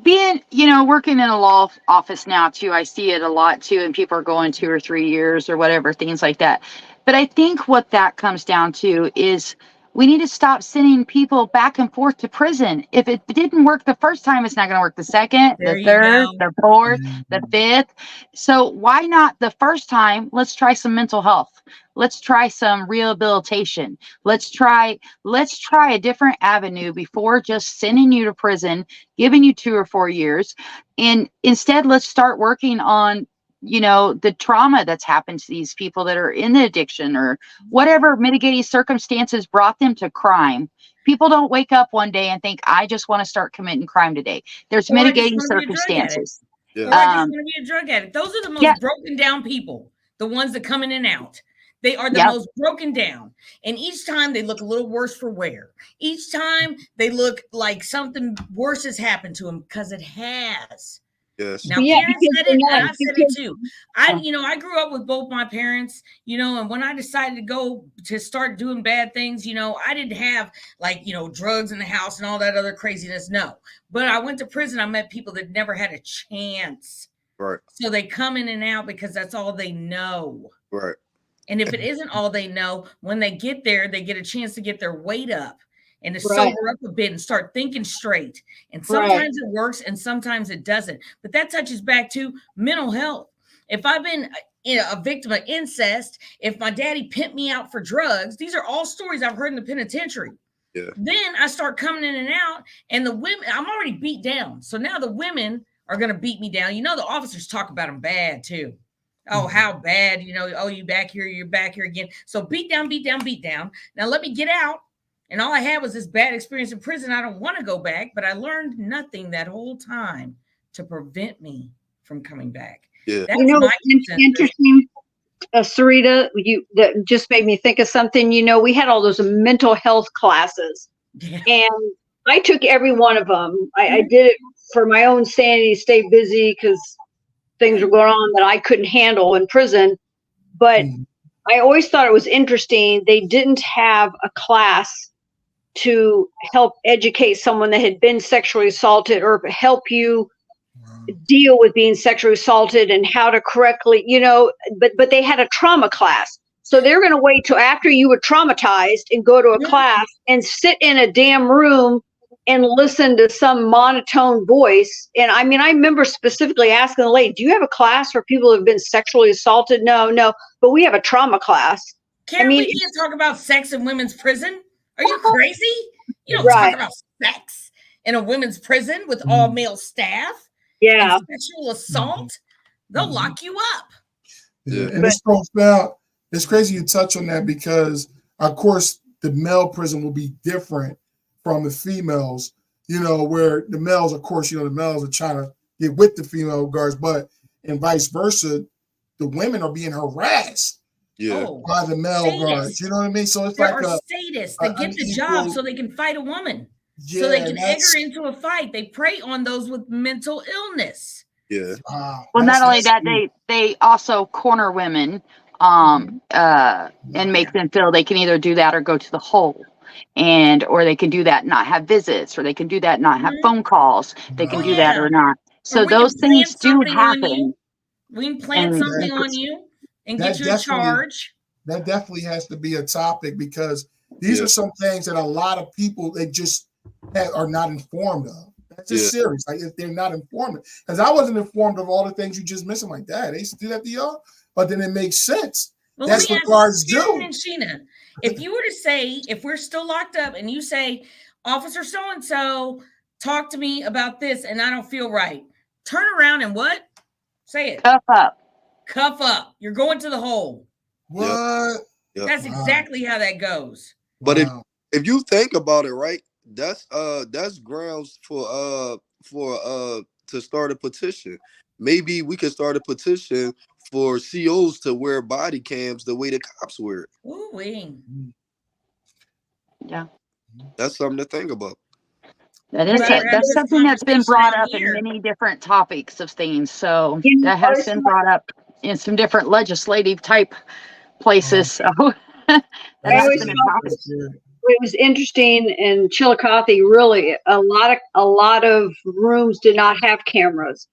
Being, working in a law office now too, I see it a lot too, and people are going 2 or 3 years or whatever, things like that. But I think what that comes down to is we need to stop sending people back and forth to prison. If it didn't work the first time, it's not going to work the second, the third, the fourth, the fifth. So why not the first time? Let's try some mental health. Let's try some rehabilitation. Let's try a different avenue before just sending you to prison, giving you 2 or 4 years. And instead, let's start working on, the trauma that's happened to these people that are in the addiction or whatever mitigating circumstances brought them to crime. People don't wake up one day and think, I just want to start committing crime today. There's mitigating circumstances. Or I just want to be a drug addict. Those are the most broken down people, the ones that come in and out. They are the most broken down. And each time they look a little worse for wear. Each time they look like something worse has happened to them because it has. Yes. Now, Karen said it, and I said it too. I grew up with both my parents, and when I decided to go to start doing bad things, I didn't have drugs in the house and all that other craziness. No, but I went to prison. I met people that never had a chance. Right. So they come in and out because that's all they know. Right. And if it isn't all they know, when they get there, they get a chance to get their weight up and to sober up a bit and start thinking straight. And sometimes it works and sometimes it doesn't. But that touches back to mental health. If I've been a victim of incest, if my daddy pimped me out for drugs, these are all stories I've heard in the penitentiary. Yeah. Then I start coming in and out, and the women, I'm already beat down. So now the women are going to beat me down. The officers talk about them bad too. Oh, how bad, oh, you back here, you're back here again. So beat down, beat down, beat down. Now let me get out. And all I had was this bad experience in prison. I don't want to go back, but I learned nothing that whole time to prevent me from coming back. Yeah. That's interesting, Sarita, that just made me think of something. We had all those mental health classes, and I took every one of them. I did it for my own sanity, stay busy because things were going on that I couldn't handle in prison. But I always thought it was interesting. They didn't have a class to help educate someone that had been sexually assaulted or help you deal with being sexually assaulted and how to correctly, but they had a trauma class. So they're going to wait till after you were traumatized and go to a class and sit in a damn room and listen to some monotone voice. And I mean, I remember specifically asking the lady, do you have a class for people who have been sexually assaulted? No, but we have a trauma class. Karen, we can't talk about sex in women's prison. Are you crazy? You don't talk about sex in a women's prison with all male staff. Yeah. And sexual assault. They'll lock you up. Yeah. And it's profound. It's crazy you touch on that because, of course, the male prison will be different from the females, where the males, of course, the males are trying to get with the female guards, but and vice versa, the women are being harassed by the male guards. You know what I mean? So it's there like are statists that get the job so they can fight a woman. So they can egg her into a fight. They prey on those with mental illness. Yeah. Well, not only that, they also corner women and make them feel they can either do that or go to the hole. Or they can do that and not have visits, or they can do that and not have phone calls. They can do that or not. So those things do happen. We can plant something on you and get you in charge. That definitely has to be a topic because these are some things that a lot of people they just are not informed of. That's just serious. Like if they're not informed, because I wasn't informed of all the things you just mentioned. Like that, they used to do that to y'all, but then it makes sense. Well, that's what guards do. And Sheena, if you were to say, if we're still locked up, and you say, Officer so and so, talk to me about this, and I don't feel right, turn around and what? Say it. Cuff up. Cuff up. You're going to the hole. What? Yep. That's exactly how that goes. But if you think about it, right? That's grounds for to start a petition. Maybe we could start a petition for COs to wear body cams the way the cops wear it. Ooh-wee. Yeah. That's something to think about. That's something that's been brought up in many different topics of things. So that has been brought up in some different legislative type places. So that has been a topic. It was interesting in Chillicothe. Really, a lot of rooms did not have cameras.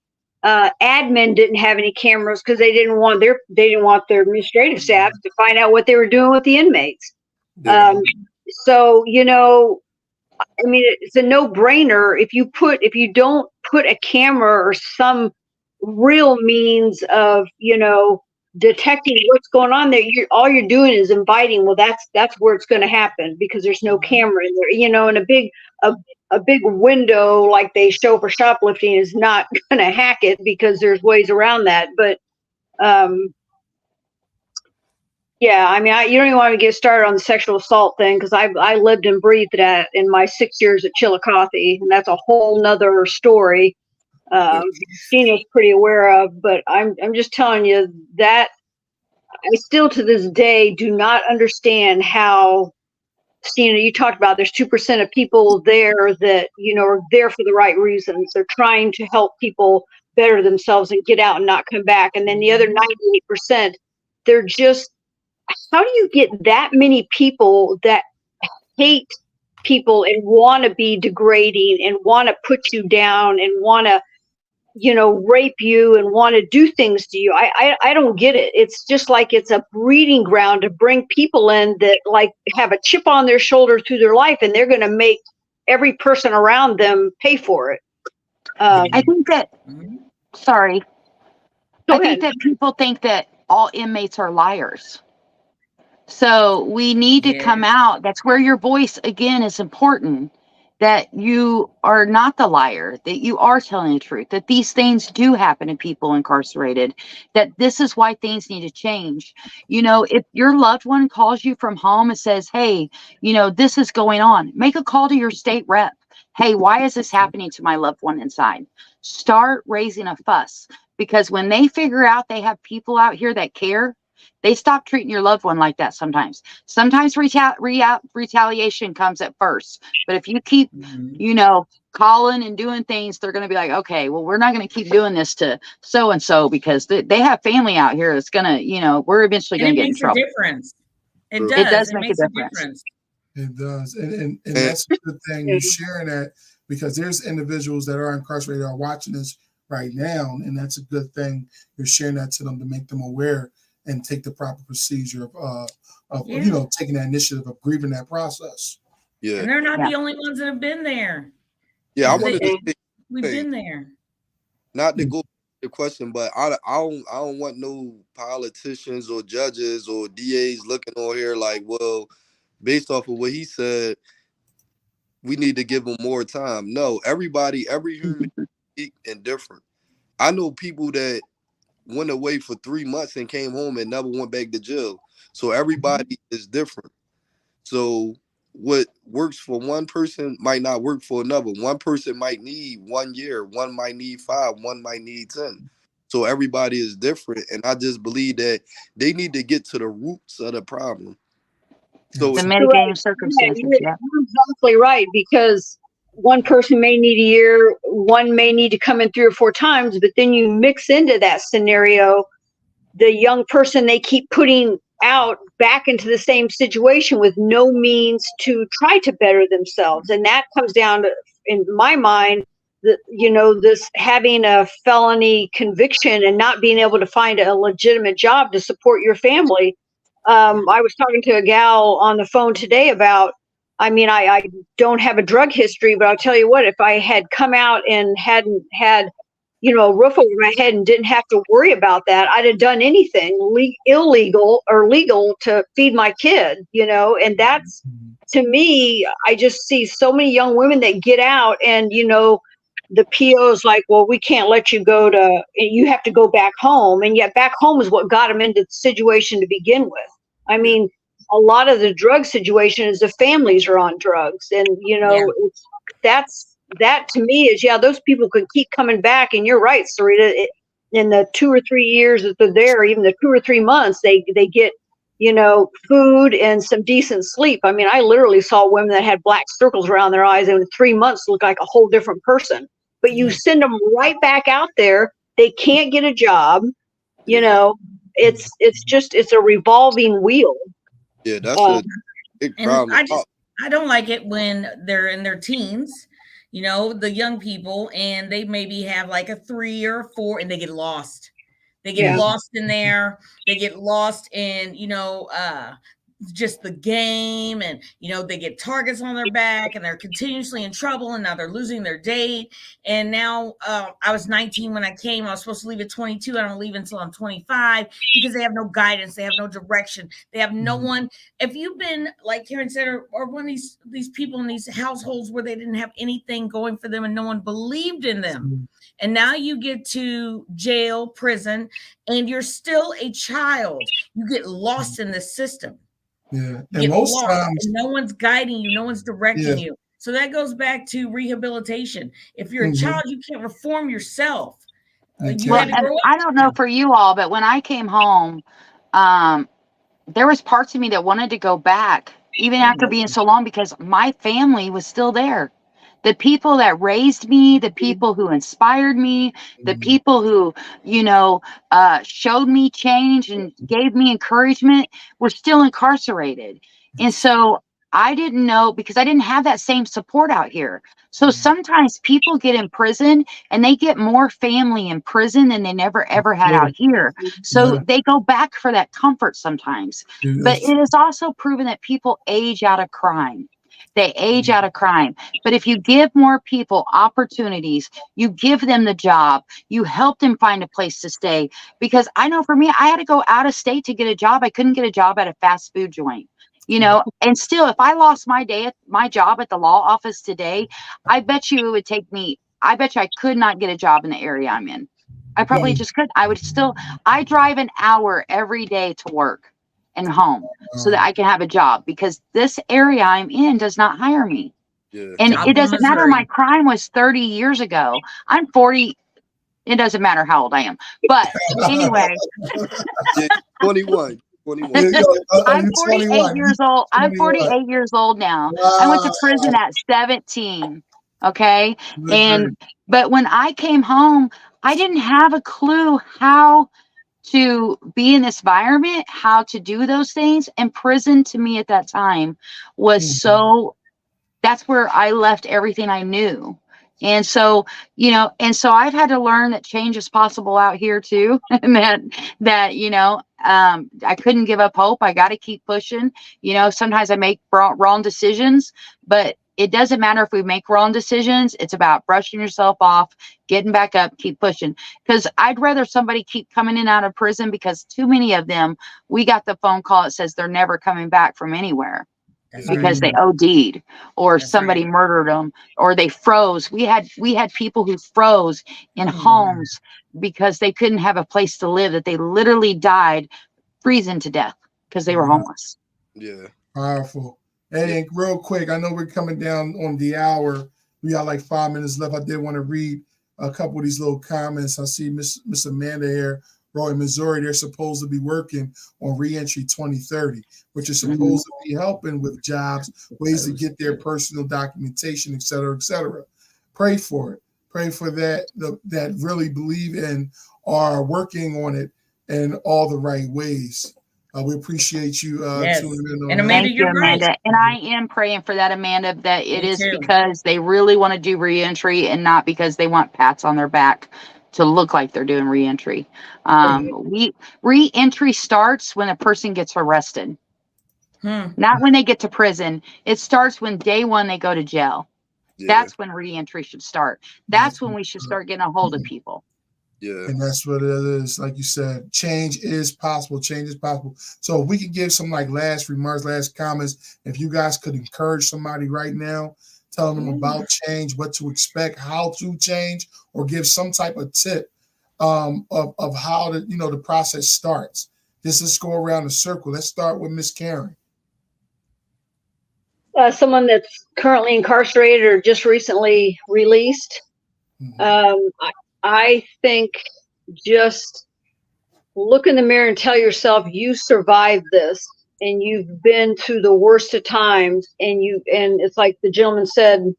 Admin didn't have any cameras because they didn't want their administrative staff to find out what they were doing with the inmates. So I mean, it's a no-brainer if you don't put a camera or some real means of detecting what's going on there. All you're doing is inviting. Well, that's where it's going to happen because there's no camera in there. And a big window like they show for shoplifting is not going to hack it because there's ways around that. But yeah, I mean, you don't even want to get started on the sexual assault thing because I lived and breathed that in my 6 years at Chillicothe, and that's a whole nother story. Gina's pretty aware of, but I'm just telling you that I still to this day do not understand how, Stina, you talked about there's 2% of people there that, are there for the right reasons. They're trying to help people better themselves and get out and not come back. And then the other 98%, they're just, how do you get that many people that hate people and want to be degrading and want to put you down and want to, rape you and want to do things to you? I don't get it. It's just like it's a breeding ground to bring people in that like have a chip on their shoulder through their life, and they're going to make every person around them pay for it. I think that, sorry. I think that people think that all inmates are liars. So we need to come out. That's where your voice, again, is important. That you are not the liar, that you are telling the truth, that these things do happen to people incarcerated, that this is why things need to change. If your loved one calls you from home and says, hey, this is going on, make a call to your state rep. Hey, why is this happening to my loved one inside? Start raising a fuss, because when they figure out they have people out here that care, They stop treating your loved one like that sometimes. Sometimes retaliation comes at first. But if you keep, you know, calling and doing things, they're going to be like, okay, well, we're not going to keep doing this to so-and-so because they have family out here that's going to, you know, we're eventually going to get in trouble. It makes a difference. It True. does. It does It make makes a difference. It does. And that's a good thing you're sharing that, because there's individuals that are incarcerated are watching this right now. And that's a good thing. You're sharing that to them to make them aware and take the proper procedure of you know, taking that initiative of grieving that process. Yeah. And they're not the only ones that have been there. Yeah, I wanted to say, We've been there. not to go to the question, but I don't want no politicians or judges or DAs looking on here like, well, based off of what he said, we need to give them more time. No, every human is unique and different. I know people that went away for 3 months and came home and never went back to jail. So everybody is different. So what works for one person might not work for another. One person might need 1 year, one might need 5, one might need 10. So everybody is different. And I just believe that they need to get to the roots of the problem. So The mitigating circumstances. You're exactly right, because one person may need a year, one may need to come in 3 or 4 times, but then you mix into that scenario the young person they keep putting out back into the same situation with no means to try to better themselves. And that comes down to, in my mind, you know, this having a felony conviction and not being able to find a legitimate job to support your family. I was talking to a gal on the phone today about, I mean, I don't have a drug history, but I'll tell you what, if I had come out and hadn't had, you know, a roof over my head and didn't have to worry about that, I'd have done anything illegal or legal to feed my kid, you know. And that's, to me, I just see so many young women that get out and, you know, the PO's like, well, we can't let you go to, you have to go back home. And yet back home is what got them into the situation to begin with. I mean, a lot of the drug situation is the families are on drugs. And, you know, that to me is, those people could keep coming back. And you're right, Sarita, in the 2 or 3 years that they're there, even the 2 or 3 months, they get, you know, food and some decent sleep. I mean, I literally saw women that had black circles around their eyes and in 3 months looked like a whole different person. But you send them right back out there, they can't get a job. You know, it's a revolving wheel. Yeah, that's a big problem. I don't like it when they're in their teens, you know, the young people, and they maybe have like a 3 or 4 and they get lost. They get lost in there. They get lost in, you know, just the game, and, you know, they get targets on their back and they're continuously in trouble, and now they're losing their date. And now I was 19 when I came. I was supposed to leave at 22. I don't leave until I'm 25 because they have no guidance. They have no direction. They have no one. If you've been, like Karen said, or one of these people in these households where they didn't have anything going for them and no one believed in them, and now you get to jail, prison, and you're still a child, you get lost in the system. Yeah, and most times no one's guiding you, no one's directing you. So that goes back to rehabilitation. If you're a child, you can't reform yourself. You had to grow up. I don't know for you all, but when I came home, there was parts of me that wanted to go back, even after being so long, because my family was still there. The people that raised me, the people who inspired me, the people who, you know, showed me change and gave me encouragement were still incarcerated. And so I didn't know, because I didn't have that same support out here. So sometimes people get in prison and they get more family in prison than they never ever had out here. So they go back for that comfort sometimes. But it is also proven that people age out of crime. They age out of crime. But if you give more people opportunities, you give them the job, you help them find a place to stay. Because I know for me, I had to go out of state to get a job. I couldn't get a job at a fast food joint, you know. And still, if I lost my job at the law office today, I bet you it would take me, I bet you I could not get a job in the area I'm in. I probably just couldn't. I drive an hour every day to work and home so that I can have a job, because this area I'm in does not hire me. And it doesn't matter. My crime was 30 years ago. I'm 40. It doesn't matter how old I am. But anyway, 21. 21. Yeah, I'm you're 48 21. years old. I'm 21. 48 years old now. I went to Wow. prison at 17. Okay. Good. But when I came home, I didn't have a clue how to be in this environment, how to do those things. And prison to me at that time was Mhm. that's where I left everything I knew. And so, I've had to learn that change is possible out here too. And I couldn't give up hope. I got to keep pushing. Sometimes I make wrong decisions, but it doesn't matter if we make wrong decisions. It's about brushing yourself off, getting back up, keep pushing. Because I'd rather somebody keep coming in and out of prison, because too many of them, we got the phone call that says they're never coming back from anywhere That's because right. they OD'd, or That's somebody right. murdered them, or they froze. We had people who froze in Mhm. homes because they couldn't have a place to live, that they literally died freezing to death because they were Wow. homeless. Yeah. Powerful. Hey, and real quick, I know we're coming down on the hour. We got like 5 minutes left. I did want to read a couple of these little comments. I see Miss Amanda here, Roy, Missouri. They're supposed to be working on Reentry 2030, which is supposed to be helping with jobs, ways to get their personal documentation, et cetera, et cetera. Pray for it. Pray for that really believe in are working on it in all the right ways. We appreciate you Yes. tuning in And on Amanda, that. Thank you, you're right. Amanda. And I am praying for that, Amanda, that it Me is too. because they really want to do reentry and not because they want pats on their back to look like they're doing reentry. Reentry starts when a person gets arrested, not when they get to prison. It starts when day one they go to jail. Yeah. That's when reentry should start. That's when we should start getting a hold of people. Yeah. And that's what it is. Like you said, change is possible. Change is possible. So if we could give some like last remarks, last comments, if you guys could encourage somebody right now, tell them about change, what to expect, how to change, or give some type of tip of how the process starts. Let's go around the circle. Let's start with Miss Karen. Someone that's currently incarcerated or just recently released. Mhm. I think just look in the mirror and tell yourself you survived this, and you've been through the worst of times, and it's like the gentleman said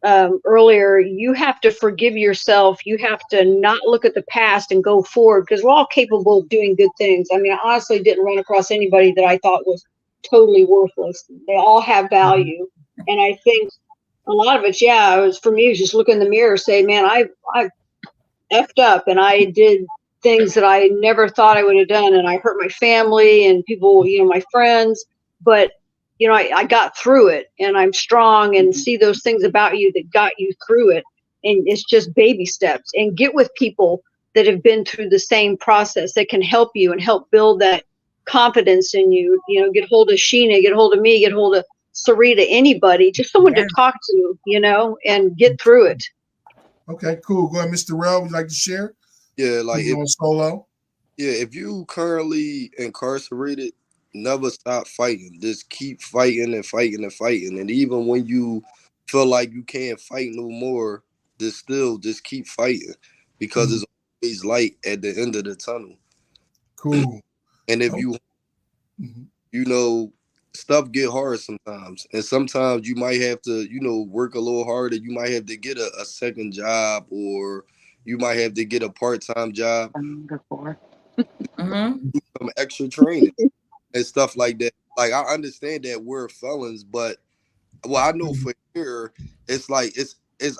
earlier, you have to forgive yourself. You have to not look at the past and go forward, because we're all capable of doing good things. I mean, I honestly didn't run across anybody that I thought was totally worthless. They all have value. And I think a lot of it, for me, it was just look in the mirror, say, man, I effed up, and I did things that I never thought I would have done, and I hurt my family and people, my friends. But I got through it, and I'm strong, and see those things about you that got you through it. And it's just baby steps, and get with people that have been through the same process that can help you and help build that confidence in you. Get hold of Sheena, get hold of me, get hold of Sarita, anybody, just someone to talk to, and get through it. Okay, cool. Go ahead, Mr. Rel. Would you like to share? Yeah. Like You're on solo. if you currently incarcerated, never stop fighting. Just keep fighting and fighting and fighting. And even when you feel like you can't fight no more, just keep fighting, because Mhm. it's always light at the end of the tunnel. Cool. And if Oh. Mhm. stuff get hard sometimes, and sometimes you might have to work a little harder. You might have to get a second job, or you might have to get a part-time job, Before. do some extra training and stuff like that. Like, I understand that we're felons, but I know for here it's like it's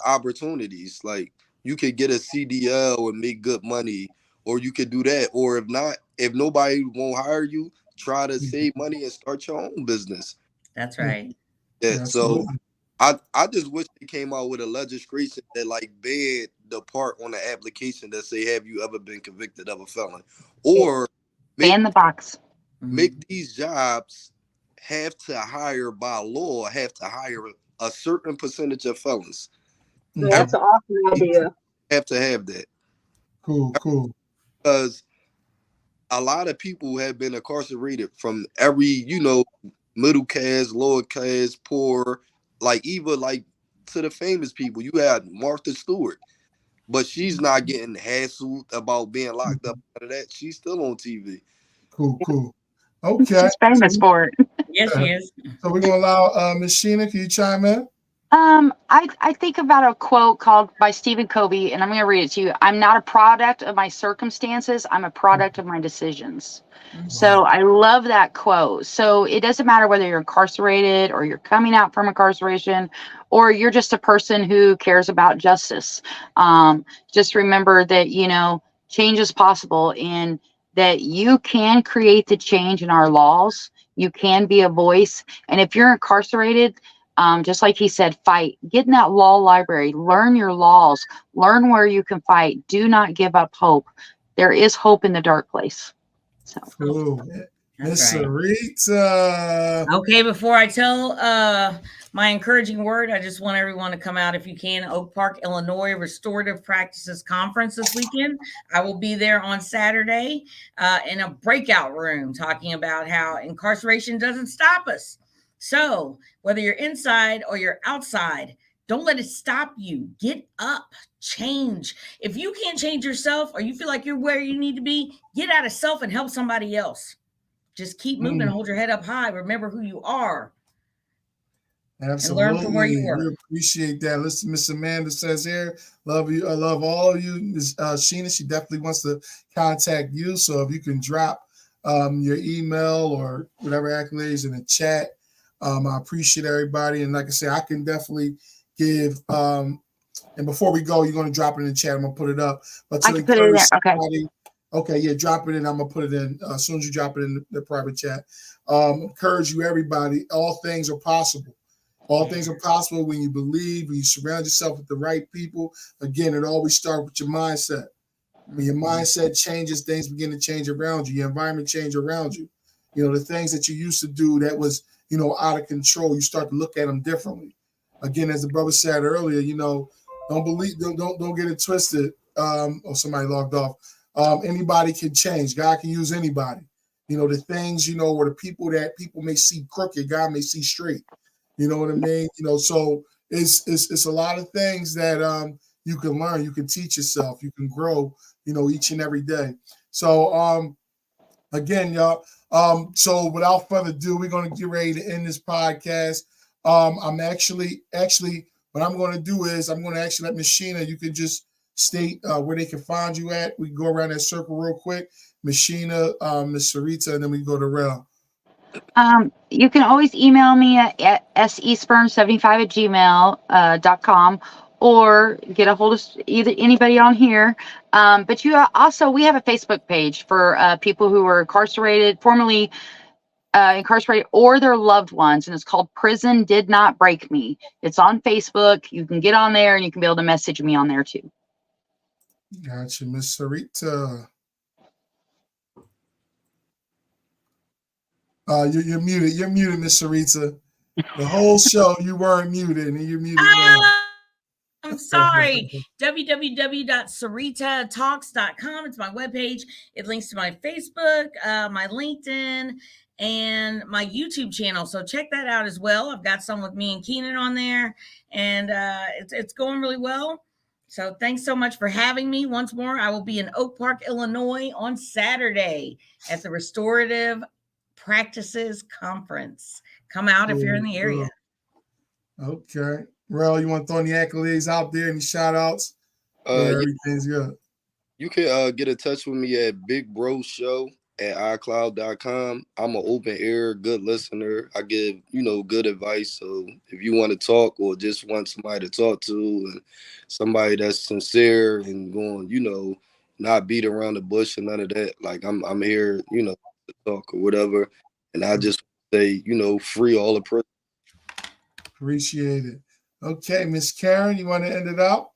opportunities. Like, you could get a CDL and make good money, or you could do that. Or if not, if nobody won't hire you, try to save money and start your own business. That's right. Yeah. So Absolutely. I just wish they came out with a legislation that like banned the part on the application that say, have you ever been convicted of a felon? Or make Ban the box. make these jobs have to hire by law, have to hire a certain percentage of felons. Okay. That's an awesome idea. Have to have that, Cool. because a lot of people have been incarcerated from every, middle class, lower class, poor, like even like to the famous people. You had Martha Stewart, but she's not getting hassled about being locked up. None of that. She's still on TV. Cool. She's Okay. famous for it. Yes, she is. So we're gonna allow Miss Sheena. Can you chime in? I think about a quote called by Stephen Covey, and I'm going to read it to you. I'm not a product of my circumstances. I'm a product of my decisions. So I love that quote. So it doesn't matter whether you're incarcerated or you're coming out from incarceration or you're just a person who cares about justice. Just remember that, change is possible and that you can create the change in our laws. You can be a voice. And if you're incarcerated, just like he said, fight, get in that law library, learn your laws, learn where you can fight. Do not give up hope. There is hope in the dark place. So Cool. Miss right. Sarita. Okay, before I tell my encouraging word, I just want everyone to come out if you can. Oak Park, Illinois Restorative Practices Conference this weekend. I will be there on Saturday in a breakout room talking about how incarceration doesn't stop us. So whether you're inside or you're outside, don't let it stop you. Get up, change. If you can't change yourself or you feel like you're where you need to be, get out of self and help somebody else. Just keep moving and hold your head up high. Remember who you are. Absolutely. And learn from where you were. We appreciate that. Listen, Miss Amanda says here, love you. I love all of you. Ms. Sheena, she definitely wants to contact you. So if you can drop your email or whatever accolades in the chat, I appreciate everybody. And like I said, I can definitely give and before we go, you're going to drop it in the chat. I'm going to put it up. But to I can put it in there. Okay, yeah, drop it in. I'm going to put it in as soon as you drop it in the private chat. Encourage you, everybody. All things are possible. All things are possible when you believe, when you surround yourself with the right people. Again, it always starts with your mindset. When your mindset changes, things begin to change around you. Your environment changes around you. The things that you used to do that was, out of control, you start to look at them differently. Again, as the brother said earlier, don't get it twisted. Or somebody logged off. Anybody can change. God can use anybody. The things, or the people that people may see crooked, God may see straight. You know what I mean? So it's a lot of things that you can learn, you can teach yourself, you can grow, each and every day. So again, y'all. So without further ado, we're gonna get ready to end this podcast. I'm actually what I'm gonna do is I'm gonna actually let Miss Sheena, you can just state where they can find you at. We can go around that circle real quick. Miss Sheena, Miss Sarita, and then we go to Rel. You can always email me at seSperm75@gmail.com or get a hold of either anybody on here. But we have a Facebook page for people who are incarcerated, formerly incarcerated, or their loved ones, and it's called Prison Did Not Break Me. It's on Facebook. You can get on there and you can be able to message me on there too. Gotcha, Miss Sarita. You're muted. You're muted, Miss Sarita. The whole show you weren't muted, and you're muted now. I'm sorry. www.saritatalks.com. It's my webpage. It links to my Facebook, my LinkedIn, and my YouTube channel. So check that out as well. I've got some with me and Keenan on there, and it's going really well. So thanks so much for having me. Once more, I will be in Oak Park, Illinois on Saturday at the Restorative Practices Conference. Come out if you're in the area. Okay. Rel, you want to throw any accolades out there, any shout outs? Everything's good. You can get in touch with me at bigbrosshow@icloud.com. I'm an open ear, good listener. I give, good advice. So if you want to talk or just want somebody to talk to and somebody that's sincere and going, not beat around the bush and none of that, like I'm here, to talk or whatever. And I just say, free all the prisoners. Appreciate it. Okay, Miss Karen, you want to end it out?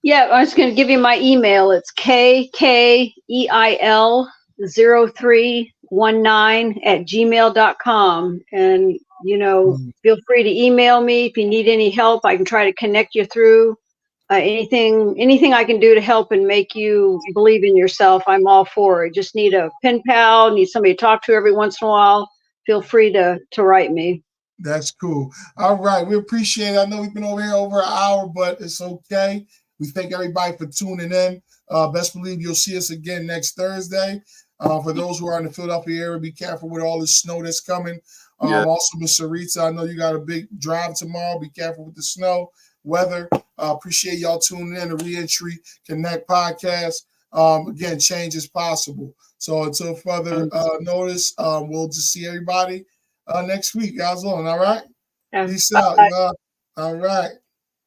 Yeah, I was going to give you my email. It's kkeil0319@gmail.com. And, feel free to email me if you need any help. I can try to connect you through anything I can do to help and make you believe in yourself. I'm all for it. Just need a pen pal, need somebody to talk to every once in a while. Feel free to write me. That's cool. All right. We appreciate it. I know we've been over here over an hour, but it's okay. We thank everybody for tuning in. Best believe you'll see us again next Thursday. For those who are in the Philadelphia area, be careful with all the snow that's coming. Yeah. Also, Miss Sarita, I know you got a big drive tomorrow. Be careful with the snow, weather. Appreciate y'all tuning in to Reentry Connect podcast. Again, change is possible. So until further notice, we'll just see everybody next week. Guys, on. All right. Peace out. All right.